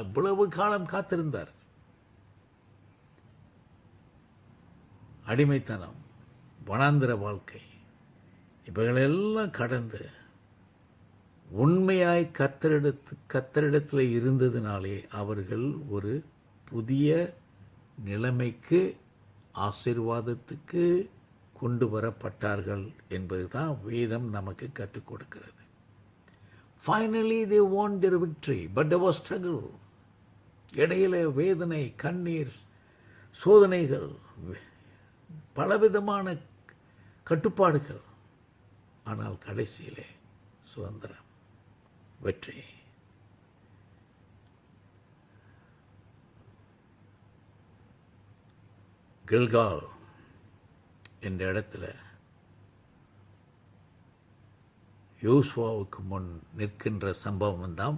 இவ்வளவு காலம் காத்திருந்தார். அடிமைத்தனம், வனாந்திர வாழ்க்கை, இவைகளெல்லாம் கடந்து உண்மையாய் கர்த்தரிடத்தில் இருந்ததினாலே அவர்கள் ஒரு புதிய நிலைமைக்கு, ஆசீர்வாதத்துக்கு கொண்டு வரப்பட்டார்கள் என்பதுதான் வேதம் நமக்கு கற்றுக் கொடுக்கிறது. Finally they won their victory, but there was struggle. இடையில வேதனை, கண்ணீர், சோதனைகள், பலவிதமான கட்டுப்பாடுகள். ஆனால் கடைசியிலே சுதந்திரம், வெற்றி. கில்கால் என்ற இடத்துல யோசுவாவுக்கு முன் நிற்கின்ற சம்பவம் தான்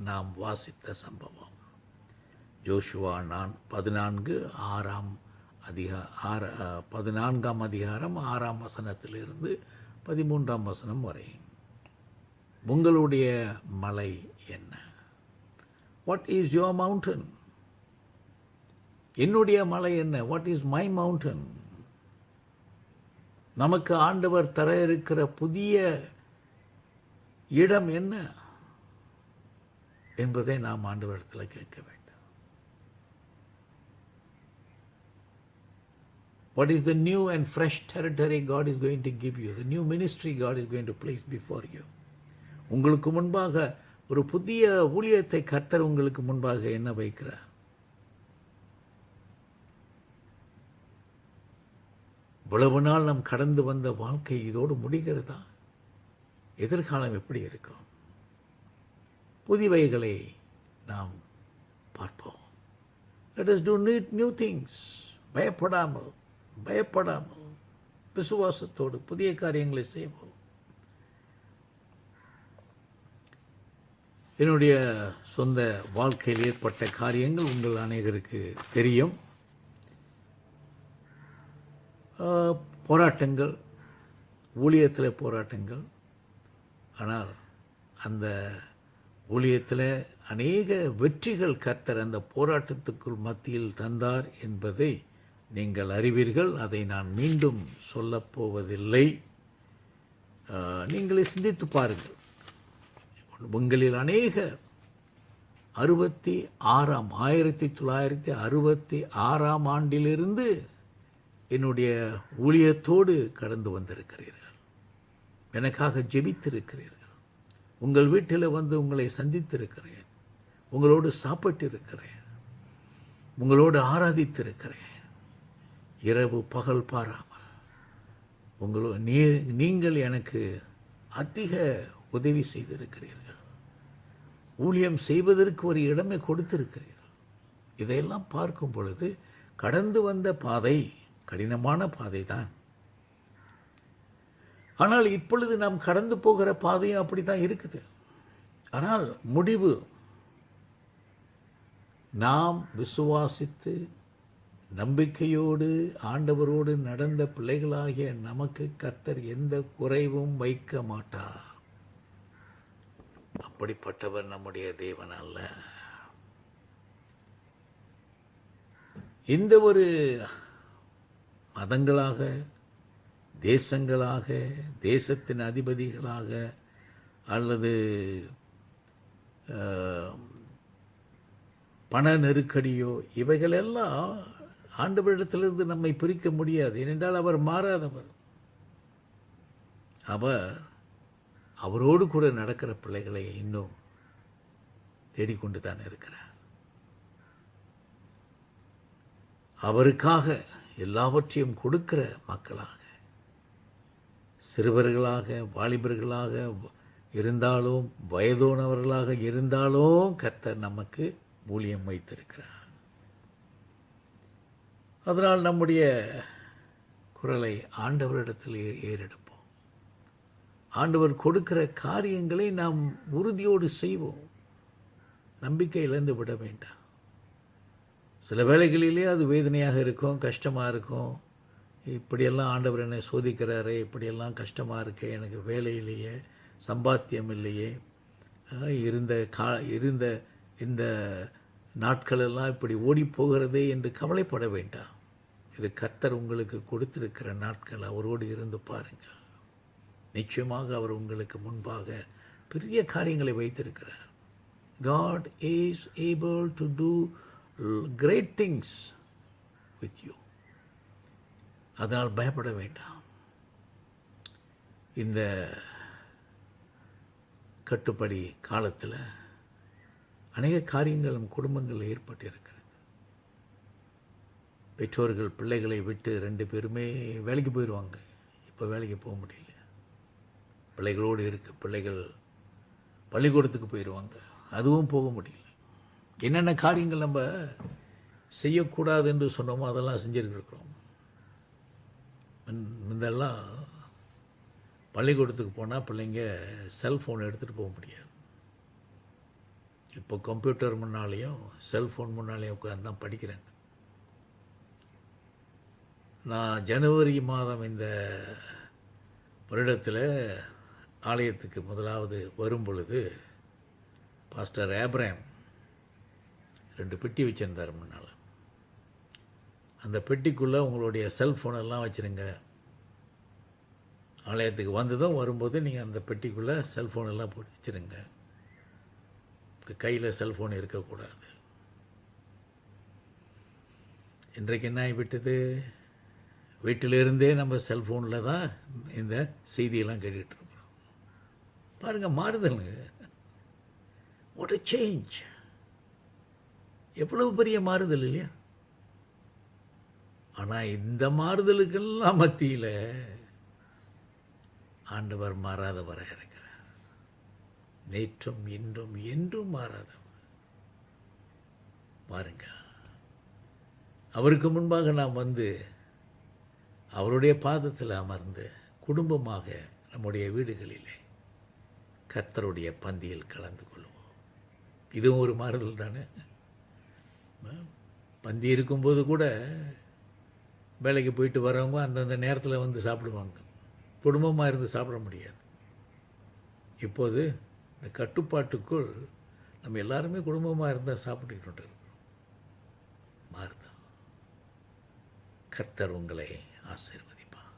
நாம் வாசித்த சம்பவம். யோசுவா 14ஆம் அதிகாரம் 6ஆம் வசனத்திலிருந்து 13ஆம் வசனம் வரை. உங்களுடைய மலை என்ன? What is your mountain? என்னுடைய மலை என்ன? What is my mountain? நமக்கு ஆண்டவர் தர இருக்கிற புதிய இடம் என்ன என்பதை நாம் ஆண்டவரிடத்தில் கேட்க வேண்டும். What is the new and fresh territory God is going to give you? The new ministry God is going to place before you. உங்களுக்கு முன்பாக ஒரு புதிய ஊழியத்தை கர்த்தர் உங்களுக்கு முன்பாக என்ன வைக்கிறார்? இவ்வளவு நாள் நாம் கடந்து வந்த வாழ்க்கை இதோடு முடிகிறதா? எதிர்காலம் எப்படி இருக்கும்? புதியவைகளை நாம் பார்ப்போம். Let us do new things. பயப்படாமல் விசுவாசத்தோடு புதிய காரியங்களை செய்வோம். என்னுடைய சொந்த வாழ்க்கையில் ஏற்பட்ட காரியங்கள் உங்கள் அநேகருக்கு தெரியும். போராட்டங்கள், ஊழியத்தில் போராட்டங்கள். ஆனால் அந்த ஊழியத்தில் அநேக வெற்றிகள் கர்த்தர் அந்த போராட்டத்துக்குள் மத்தியில் தந்தார் என்பதை நீங்கள் அறிவீர்கள். அதை நான் மீண்டும் சொல்லப்போவதில்லை. நீங்களே சிந்தித்து பாருங்கள். உங்களில் அநேகர் 1966ஆம் ஆண்டிலிருந்து என்னுடைய ஊழியத்தோடு கடந்து வந்திருக்கிறீர்கள். எனக்காக ஜெபித்திருக்கிறீர்கள். உங்கள் வீட்டில் வந்து உங்களை சந்தித்திருக்கிறேன். உங்களோடு சாப்பிட்டிருக்கிறேன். உங்களோடு ஆராதித்திருக்கிறேன். இரவு பகல் பாராமல் நீங்கள் எனக்கு அதிக உதவி செய்திருக்கிறீர்கள். ஊழியம் செய்வதற்கு ஒரு இடமே கொடுத்திருக்கிறீர்கள். இதையெல்லாம் பார்க்கும் பொழுது கடந்து வந்த பாதை கடினமான பாதை தான். ஆனால் இப்பொழுது நாம் கடந்து போகிற பாதையும் அப்படி தான் இருக்குது. ஆனால் முடிவு நாம் விசுவாசித்து நம்பிக்கையோடு ஆண்டவரோடு நடந்த பிள்ளைகளாகிய நமக்கு கர்த்தர் எந்த குறைவும் வைக்க மாட்டார். அப்படிப்பட்டவர் நம்முடைய தேவன் அல்ல. இந்த ஒரு மதங்களாக, தேசங்களாக, தேசத்தின் அதிபதிகளாக அல்லது பண நெருக்கடியோ இவைகளெல்லாம் ஆண்டவரிடத்திலிருந்து நம்மை பிரிக்க முடியாது. ஏனென்றால் அவர் மாறாதவர். அவரோடு கூட நடக்கிற பிள்ளைகளை இன்னும் தேடிக்கொண்டு தான் இருக்கிறார். அவருக்காக எல்லாவற்றையும் கொடுக்கிற மக்களாக, சிறுவர்களாக, வாலிபர்களாக இருந்தாலும், வயதானவர்களாக இருந்தாலும் கர்த்தர் நமக்கு ஊழியம் வைத்திருக்கிறார். அதனால் நம்முடைய குரலை ஆண்டவரிடத்தில் ஏறெடுப்போம். ஆண்டவர் கொடுக்கிற காரியங்களை நாம் உறுதியோடு செய்வோம். நம்பிக்கை இழந்து விட வேண்டாம். சில வேளைகளிலே அது வேதனையாக இருக்கும், கஷ்டமாக இருக்கும். இப்படியெல்லாம் ஆண்டவர் என்னை சோதிக்கிறாரே, இப்படியெல்லாம் கஷ்டமாக இருக்கே, எனக்கு வேலையிலேயே சம்பாத்தியம் இல்லையே, இருந்த இந்த நாட்களெல்லாம் இப்படி ஓடி போகிறதே என்று கவலைப்பட வேண்டாம். இது கர்த்தர் உங்களுக்கு கொடுத்திருக்கிற நாட்கள். அவரோடு இருந்து பாருங்கள். நிச்சயமாக அவர் உங்களுக்கு முன்பாக பெரிய காரியங்களை வைத்திருக்கிறார். God is able to do great things with you. அதனால் பயப்பட வேண்டாம். இந்த கட்டுப்படி காலத்தில் அநேக காரியங்கள் நம் குடும்பங்களில் ஏற்பட்டிருக்கிறது. பெற்றோர்கள் பிள்ளைகளை விட்டு 2 பேருமே வேலைக்கு போயிடுவாங்க. இப்போ வேலைக்கு போக முடியல. பிள்ளைகளோடு பிள்ளைகள் பள்ளிக்கூடத்துக்கு போயிடுவாங்க. அதுவும் போக முடியல. என்னென்ன காரியங்கள் நம்ம செய்யக்கூடாது என்று சொன்னோமோ அதெல்லாம் செஞ்சுருக்கிறோம். இதெல்லாம் பள்ளிக்கூடத்துக்கு போனால் பிள்ளைங்க செல்ஃபோன் எடுத்துகிட்டு போக முடியாது. இப்போ கம்ப்யூட்டர் முன்னாலேயும் செல்ஃபோன் முன்னாலேயும் உட்காந்து தான் படிக்கிறாங்க. நான் ஜனவரி மாதம் இந்த வருடத்தில் ஆலயத்துக்கு முதலாவது வரும் பொழுது பாஸ்டர் ஆப்ரஹாம் 2 பெட்டி வச்சுருந்தார் முன்னால். அந்த பெட்டிக்குள்ளே உங்களுடைய செல்ஃபோனெல்லாம் வச்சுருங்க. ஆலயத்துக்கு வந்ததும் வரும்போது நீங்கள் அந்த பெட்டிக்குள்ளே செல்ஃபோனெல்லாம் போட்டு வச்சுருங்க. கையில் செல்ஃபோன் இருக்கக்கூடாது. இன்றைக்கு என்ன ஆகிவிட்டது? வீட்டிலிருந்தே நம்ம செல்ஃபோனில் தான் இந்த செய்தியெல்லாம் கேட்டுட்ருக்கிறோம். பாருங்கள், மாறுதலுங்க. What a change! எவ்வளவு பெரிய மாறுதல் இல்லையா? ஆனால் இந்த மாறுதலுக்கெல்லாம் மத்தியில் ஆண்டவர் மாறாதவராக இருக்கிறார். நேற்றும் இன்றும் என்றும் மாறாதவர். பாருங்க, அவருக்கு முன்பாக நாம் வந்து அவருடைய பாதத்தில் அமர்ந்து குடும்பமாக நம்முடைய வீடுகளிலே கர்த்தருடைய பந்தியில் கலந்து கொள்வோம். இதுவும் ஒரு மாறுதல் தானே. பந்தி இருக்கும்போது கூட வேலைக்கு போயிட்டு வரவங்க அந்தந்த நேரத்தில் வந்து சாப்பிடுவாங்க. குடும்பமாக இருந்து சாப்பிட முடியாது. இப்போது இந்த கட்டுப்பாட்டுக்குள் நம்ம எல்லாருமே குடும்பமாக இருந்தால் சாப்பிட்டுக்கிட்டு இருக்கோம். மாறுதல். கர்த்தர் உங்களை ஆசீர்வதிப்பார்.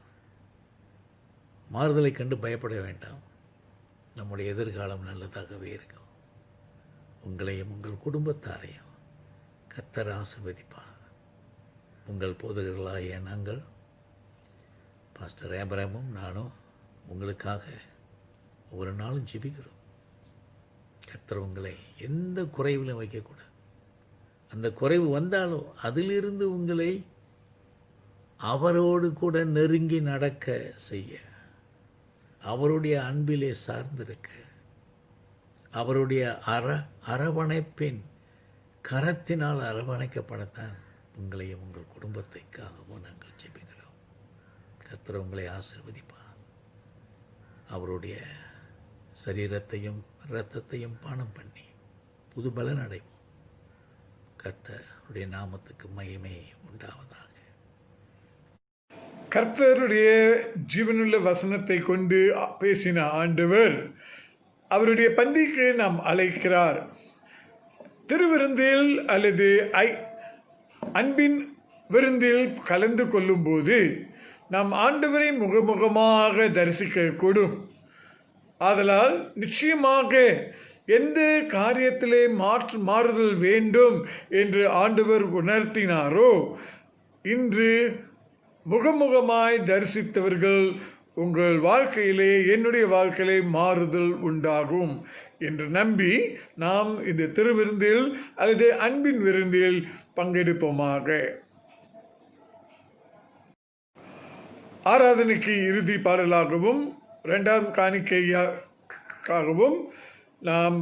மாறுதலை கண்டு பயப்பட வேண்டாம். நம்முடைய எதிர்காலம் நல்லதாகவே இருக்கும். உங்களையும் உங்கள் குடும்பத்தாரையும் கர்த்தர் ஆசீர்வதிப்பார். உங்கள் போதகர்களாகிய நாங்கள் பாஸ்டர் ஆபிரகாமும் நானும் உங்களுக்காக ஒவ்வொரு நாளும் ஜெபிக்கிறோம். கர்த்தர் உங்களை எந்த குறைவிலும் வைக்கக்கூடாது. அந்த குறைவு வந்தாலும் அதிலிருந்து உங்களை அவரோடு கூட நெருங்கி நடக்க செய்ய, அவருடைய அன்பிலே சார்ந்திருக்க, அவருடைய அரவணைப்பின் கரத்தினால் அரவணைக்கப்படத்தான் உங்களையும் உங்கள் குடும்பத்தைக்காகவும் நாங்கள் ஜெபிக்கிறோம். கர்த்தர் உங்களை ஆசீர்வதிப்பார். அவருடைய சரீரத்தையும் இரத்தத்தையும் பானம் பண்ணி புது பலன் அடைவோம். கர்த்தருடைய நாமத்துக்கு மகிமை உண்டாவதாக. கர்த்தருடைய ஜீவனுள்ள வசனத்தை கொண்டு பேசின ஆண்டவர் அவருடைய பந்திக்கு நாம் அழைக்கிறார். திருவிருந்தில் அல்லது அன்பின் விருந்தில் கலந்து கொள்ளும்போது நாம் ஆண்டவரை முகமுகமாக தரிசிக்கக்கூடும். ஆதலால் நிச்சயமாக எந்த காரியத்திலே மாறுதல் வேண்டும் என்று ஆண்டவர் உணர்த்தினாரோ, இன்று முகமுகமாய் தரிசித்தவர்கள் உங்கள் வாழ்க்கையிலே, என்னுடைய வாழ்க்கையிலே மாறுதல் உண்டாகும் என்று நம்பி நாம் இந்த திருவிருந்தில் அல்லது அன்பின் விருந்தில் பங்கெடுப்போமாக. ஆராதனைக்கு இறுதி பாடலாகவும் 2ஆம் காணிக்கையாகவும் நாம்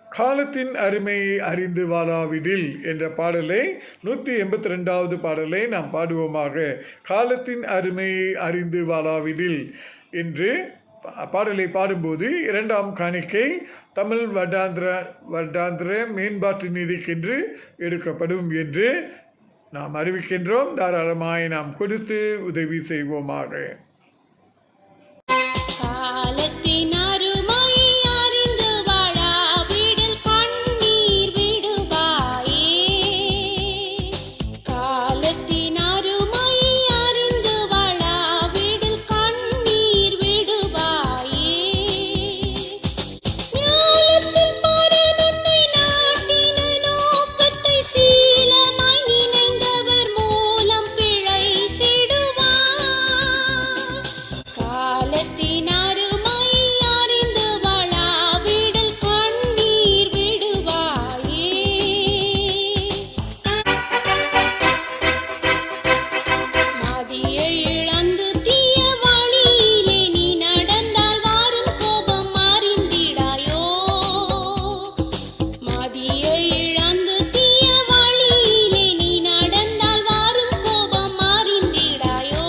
காலத்தின் அருமையை அறிந்து வாழாவிடில் என்ற பாடலை 182வது பாடலை நாம் பாடுவோமாக. காலத்தின் அருமையை அறிந்து வாழாவிடில் என்று பாடலை பாடும்போது 2ஆம் காணிக்கை தமிழ் வருடாந்திர மேம்பாட்டு நிதிக்கென்று எடுக்கப்படும் என்று நாம் அறிவிக்கின்றோம். தாராளமாய் நாம் கொடுத்து உதவி செய்வோமாக. காலத்தின் அருமை அறிந்து வாழாவிடில் கண்ணீர் விடுவாயே. காலத்தின் அருமை அறிந்து வாழாவிடில் கண்ணீர் விடுவாயே. ஞாலத்தில் பரனுன்னை நாட்டின நோக்கத்தை சீலமாய் நினைந்தவர் மூலம் பிழைத்திடுவார். காலத்தின் அருமை அறிந்து வாழாவிடில் கண்ணீர் விடுவாயே. மதியை இழந்து தீய வழியிலே நீ நடந்தால் வாரும் கோபம் அறிந்திடாயோ. மதியை இழந்து தீய வழியிலே நீ நடந்தால் வாரும் கோபம் அறிந்திடாயோ.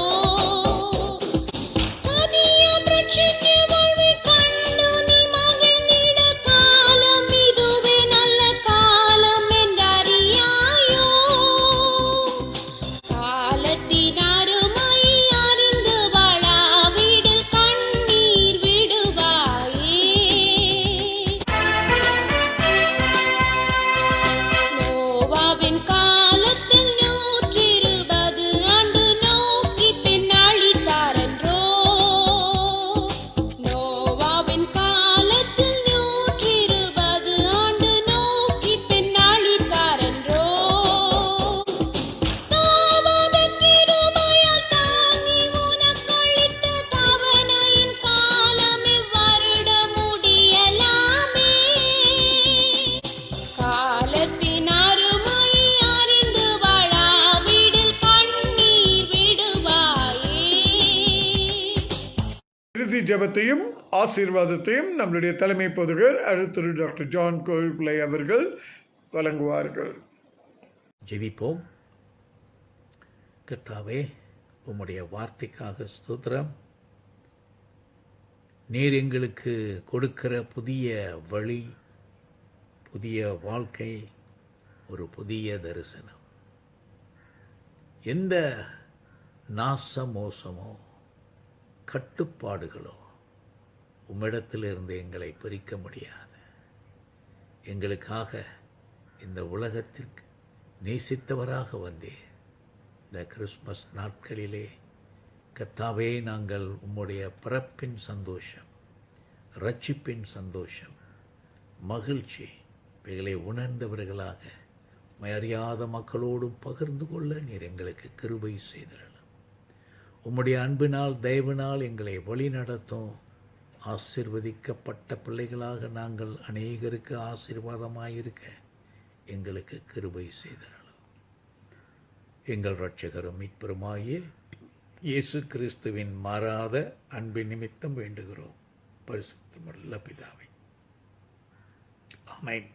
அதிய பிரட்சண்ய வாழ்வை கண்டு நீ மகிழ்ந்திட காலம் இதுவே நல்ல காலம் என்றறியாயோ. காலத்தின் அருமை அறிந்து வாழாவிடில் கண்ணீர் விடுவாயே. நோவாவின் காலத்தில் 120 ஆண்டு நோக்கி பின் அழித்தாரென்றோ. நோவாவின் காலத்தில் 120 ஆண்டு நோக்கி பின் அழித்தாரென்றோ. தாவத கிருபையால் தாங்கி உனக்களித்த தவணையின் காலம் இவ்வருட முடியலாமே. காலத்தின் அருமை அறிந்து வாழாவிடில் கண்ணீர் விடுவாயே. இறுதி ஜெபத்தையும் ஆசீர்வாதத்தையும் நம்முடைய தலைமை போதகர் திரு டாக்டர் ஜான் கோவில் பிள்ளை அவர்கள் வழங்குவார்கள். ஜெபிப்போம். கர்த்தாவே, உம்முடைய வார்த்தைக்காக ஸ்தோத்திரம். நீர் எங்களுக்கு கொடுக்கிற புதிய வழி, புதிய வாழ்க்கை, ஒரு புதிய தரிசனம். எந்த நாச மோசமோ கட்டுப்பாடுகளோ உம்மிடத்திலிருந்து எங்களை பிரிக்க முடியாது. எங்களுக்காக இந்த உலகத்திற்கு நேசித்தவராக வந்தீர். இந்த கிறிஸ்மஸ் நாட்களிலே கர்த்தாவே, நாங்கள் உம்முடைய பிறப்பின் சந்தோஷம், இரட்சிப்பின் சந்தோஷம், மகிழ்ச்சி இவைகளை உணர்ந்தவர்களாக அறியாத மக்களோடும் பகிர்ந்து கொள்ள நீர் எங்களுக்கு கிருபை செய்திரலாம். உம்முடைய அன்பினால் தயவினால் எங்களை வழி நடத்தும். ஆசீர்வதிக்கப்பட்ட பிள்ளைகளாக நாங்கள் அநேகருக்கு ஆசீர்வாதமாயிருக்க எங்களுக்கு கிருபை செய்திரலாம். எங்கள் இரட்சகரும் மீட்பருமாகிய இயேசு கிறிஸ்துவின் மாறாத அன்பின் நிமித்தம் வேண்டுகிறோம் பரிசுத்தமுள்ள பிதாவே. ஆமென்.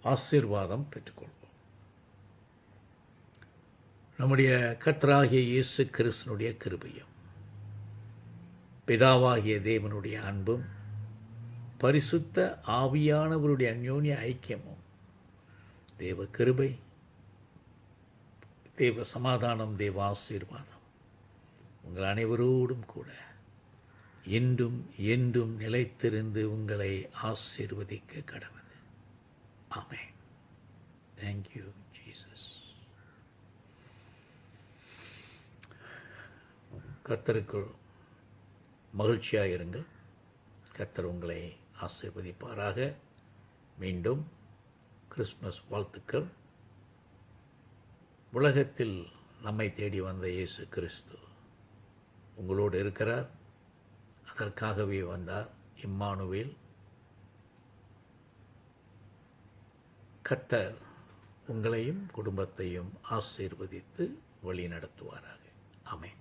ஆசீர்வாதம் பெற்றுக்கொள்வோம். நம்முடைய கர்த்தராகிய இயேசு கிறிஸ்துனுடைய கிருபையும் பிதாவாகிய தேவனுடைய அன்பும் பரிசுத்த ஆவியானவருடைய அந்யோன்ய ஐக்கியமும் தேவ கிருபை, தேவ சமாதானம், தேவ ஆசீர்வாதம் உங்கள் அனைவரோடும் கூட இன்றும் என்றும் நிலைத்திருந்து உங்களை ஆசீர்வதிக்க கடவுது. ஆமென். Thank you, Jesus. கர்த்தருக்குள் மகிழ்ச்சியாக இருங்கள். கர்த்தர் உங்களை ஆசீர்வதிப்பாராக. மீண்டும் கிறிஸ்மஸ் வாழ்த்துக்கள். உலகத்தில் நம்மை தேடி வந்த இயேசு கிறிஸ்து உங்களோடு இருக்கிறார். அதற்காகவே வந்தார். இம்மானுவேல். கர்த்தர் உங்களையும் குடும்பத்தையும் ஆசீர்வதித்து வழி நடத்துவாராக. ஆமென்.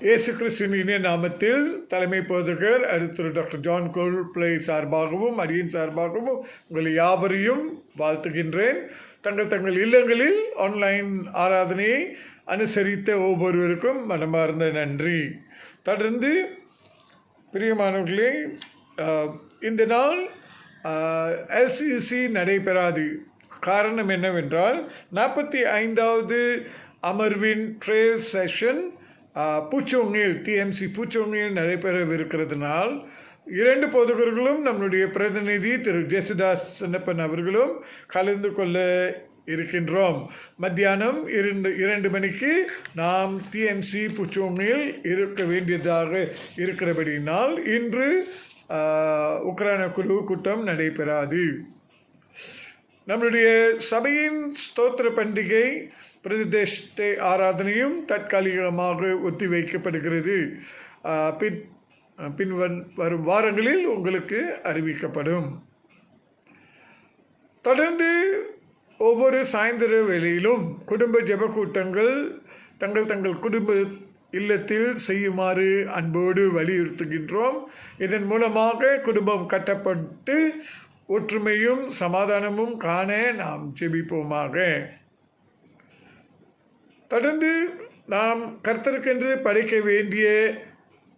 இயேசு கிறிஸ்துவின் இனிய நாமத்தில் தலைமை போதகர் திரு டாக்டர் ஜான் கோல்பிளே சார்பாகவும் அடியின் சார்பாகவும் உங்களை யாவரையும் வாழ்த்துகின்றேன். தங்கள் இல்லங்களில் ஆன்லைன் ஆராதனையை அனுசரித்த ஒவ்வொருவருக்கும் மனமார்ந்த நன்றி. தொடர்ந்து பிரியமானவர்களே, இந்த நாள் எல்சிசி நடைபெறாது. காரணம் என்னவென்றால் 45வது அமர்வின் ட்ரையல் செஷன் பூச்சோங்கில் டிஎம்சி பூச்சோங்கில் நடைபெறவிருக்கிறதுனால் 2 போதகர்களும் நம்முடைய பிரதிநிதி திரு ஜேசுதாஸ் சின்னப்பன் அவர்களும் கலந்து கொள்ள இருக்கின்றோம். மத்தியானம் 2 மணிக்கு நாம் டிஎம்சி பூச்சோங்கில் இருக்க வேண்டியதாக இருக்கிறபடினால் இன்று உக்ரைன குழு கூட்டம் நடைபெறாது. நம்முடைய சபையின் ஸ்தோத்திர பண்டிகை பிரதிஷ்டை ஆராதனையும் தற்காலிகமாக ஒத்திவைக்கப்படுகிறது. வரும் வாரங்களில் உங்களுக்கு அறிவிக்கப்படும். தொடர்ந்து ஒவ்வொரு சாயந்தர வேளையிலும் குடும்ப ஜெப கூட்டங்கள் தங்கள் குடும்ப இல்லத்தில் செய்யுமாறு அன்போடு வலியுறுத்துகின்றோம். இதன் மூலமாக குடும்பம் கட்டப்பட்டு ஒற்றுமையும் சமாதானமும் காண நாம் ஜெபிப்போமாக. தொடர்ந்து நாம் கர்த்தருக்கென்று படைக்க வேண்டிய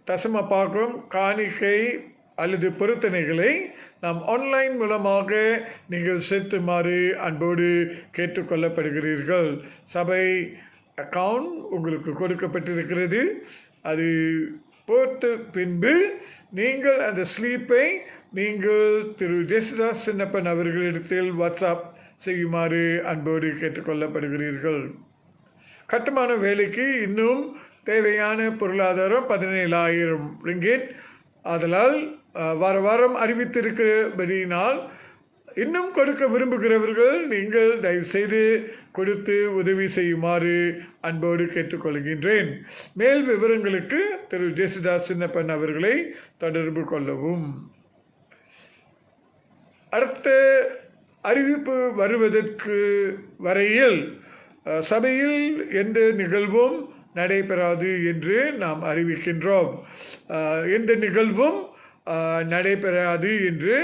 தசம பாகம், காணிக்கை அல்லது பொருத்தனைகளை நாம் ஆன்லைன் மூலமாக நீங்கள் செலுத்துமாறு அன்போடு கேட்டுக்கொள்ளப்படுகிறீர்கள். சபை அக்கவுண்ட் உங்களுக்கு கொடுக்கப்பட்டிருக்கிறது. அது போட்ட பின்பு நீங்கள் அந்த ஸ்லீப்பை நீங்கள் திரு ஜேசுதாஸ் சின்னப்பன் அவர்களிடத்தில் வாட்ஸ்அப் செய்யுமாறு அன்போடு கேட்டுக்கொள்ளப்படுகிறீர்கள். கட்டுமான வேலைக்கு இன்னும் தேவையான பொருளாதாரம் 17,000 ரிங்கிட். ஆதலால் வாரம் அறிவித்திருக்கிறபடியினால் இன்னும் கொடுக்க விரும்புகிறவர்கள் நீங்கள் தயவுசெய்து கொடுத்து உதவி செய்யுமாறு அன்போடு கேட்டுக்கொள்கின்றேன். மேல் விவரங்களுக்கு திரு ஜேசுதாஸ் சின்னப்பன் அவர்களை தொடர்பு கொள்ளவும். அடுத்த அறிவிப்பு வருவதற்கு வரையில் சபையில் எந்த நிகழ்வும் நடைபெறாது என்று நாம் அறிவிக்கின்றோம். எந்த நிகழ்வும் நடைபெறாது என்று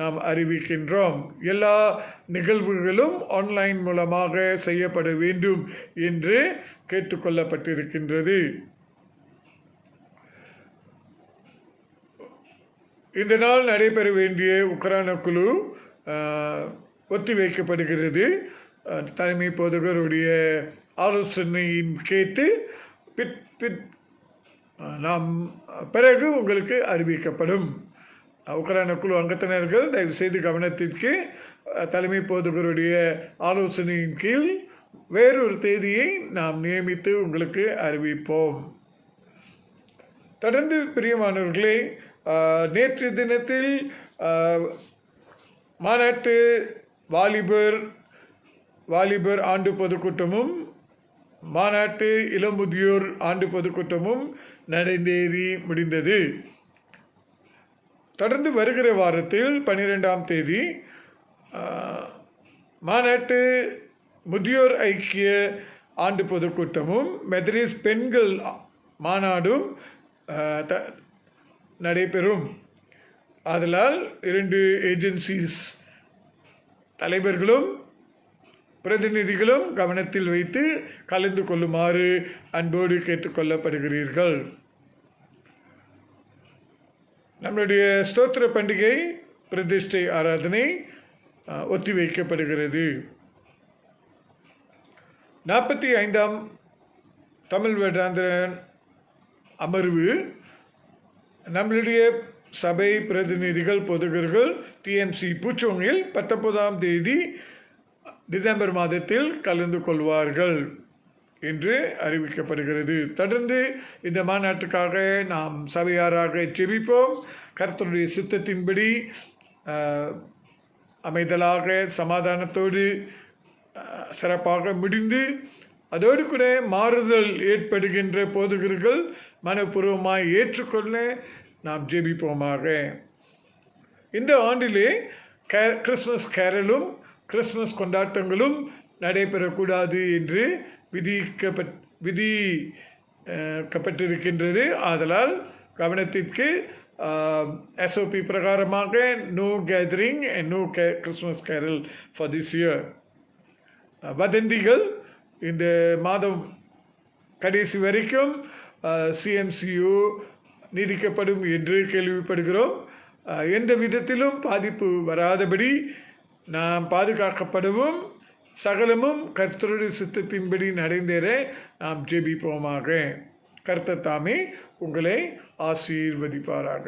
நாம் அறிவிக்கின்றோம். எல்லா நிகழ்வுகளும் ஆன்லைன் மூலமாக செய்யப்பட வேண்டும் என்று கேட்டுக்கொள்ளப்பட்டிருக்கின்றது. இந்த நாள் நடைபெற வேண்டிய உக்ரைன குழு ஒத்திவைக்கப்படுகிறது. தலைமை போதகருடைய ஆலோசனையின் கேட்டு நாம் பிறகு உங்களுக்கு அறிவிக்கப்படும். உக்ரைன குழு அங்கத்தினர்கள் தயவுசெய்து கவனத்திற்கு தலைமை போதகருடைய ஆலோசனையின் கீழ் வேறொரு தேதியை நாம் நியமித்து உங்களுக்கு அறிவிப்போம். தொடர்ந்து பிரியமானவர்களே, நேற்று தினத்தில் மாநாட்டு வாலிபர் ஆண்டு பொதுக்கூட்டமும் மாநாட்டு இளமுதியோர் ஆண்டு பொதுக்கூட்டமும் நடந்தேறி முடிந்தது. தொடர்ந்து வருகிற வாரத்தில் 12ஆம் தேதி மாநாட்டு முதியோர் ஐக்கிய ஆண்டு பொதுக்கூட்டமும் மெதரிஸ் பெண்கள் மாநாடும் நடைபெறும். ஆதலால் 2 ஏஜென்சிஸ் தலைவர்களும் பிரதிநிதிகளும் கவனத்தில் வைத்து கலந்து கொள்ளுமாறு அன்போடு கேட்டுக்கொள்ளப்படுகிறீர்கள். நம்முடைய ஸ்தோத்திர பண்டிகை பிரதிஷ்டை ஆராதனை ஒத்திவைக்கப்படுகிறது. 45ஆம் தமிழ் வருடாந்திர அமர்வு நம்மளுடைய சபை பிரதிநிதிகள் போதகர்கள் டிஎம்சி பூச்சோங்கில் 19ஆம் தேதி டிசம்பர் மாதத்தில் கலந்து கொள்வார்கள் என்று அறிவிக்கப்படுகிறது. தொடர்ந்து இந்த மாநாட்டுக்காக நாம் சபையாராக ஜெபிப்போம். கர்த்தருடைய சித்தத்தின்படி அமைதலாக சமாதானத்தோடு சிறப்பாக முடிந்து அதோடு கூட மாறுதல் ஏற்படுகின்ற போதகர்கள் மனப்பூர்வமாய் ஏற்றுக்கொள்ள நாம் ஜெபிப்போமாக. இந்த ஆண்டிலே கிறிஸ்மஸ் கேரலும் கிறிஸ்மஸ் கொண்டாட்டங்களும் நடைபெறக்கூடாது என்று விதிக்கப்பட்டிருக்கின்றது. ஆதலால் கவனத்திற்கு SOP பிரகாரமாக no gathering and no Christmas carol for this year. வதந்திகள் இந்த மாதம் கடைசி வரைக்கும் CMCU நீடிக்கப்படும் என்று கேள்விப்படுகிறோம். எந்த விதத்திலும் பாதிப்பு வராதபடி நாம் பாதுகாக்கப்படவும் சகலமும் கர்த்தருடைய சித்தத்தின்படி நடந்தேற நாம் ஜெபிப்போமாக. கர்த்தர் தாமே உங்களை ஆசீர்வதிப்பாராக.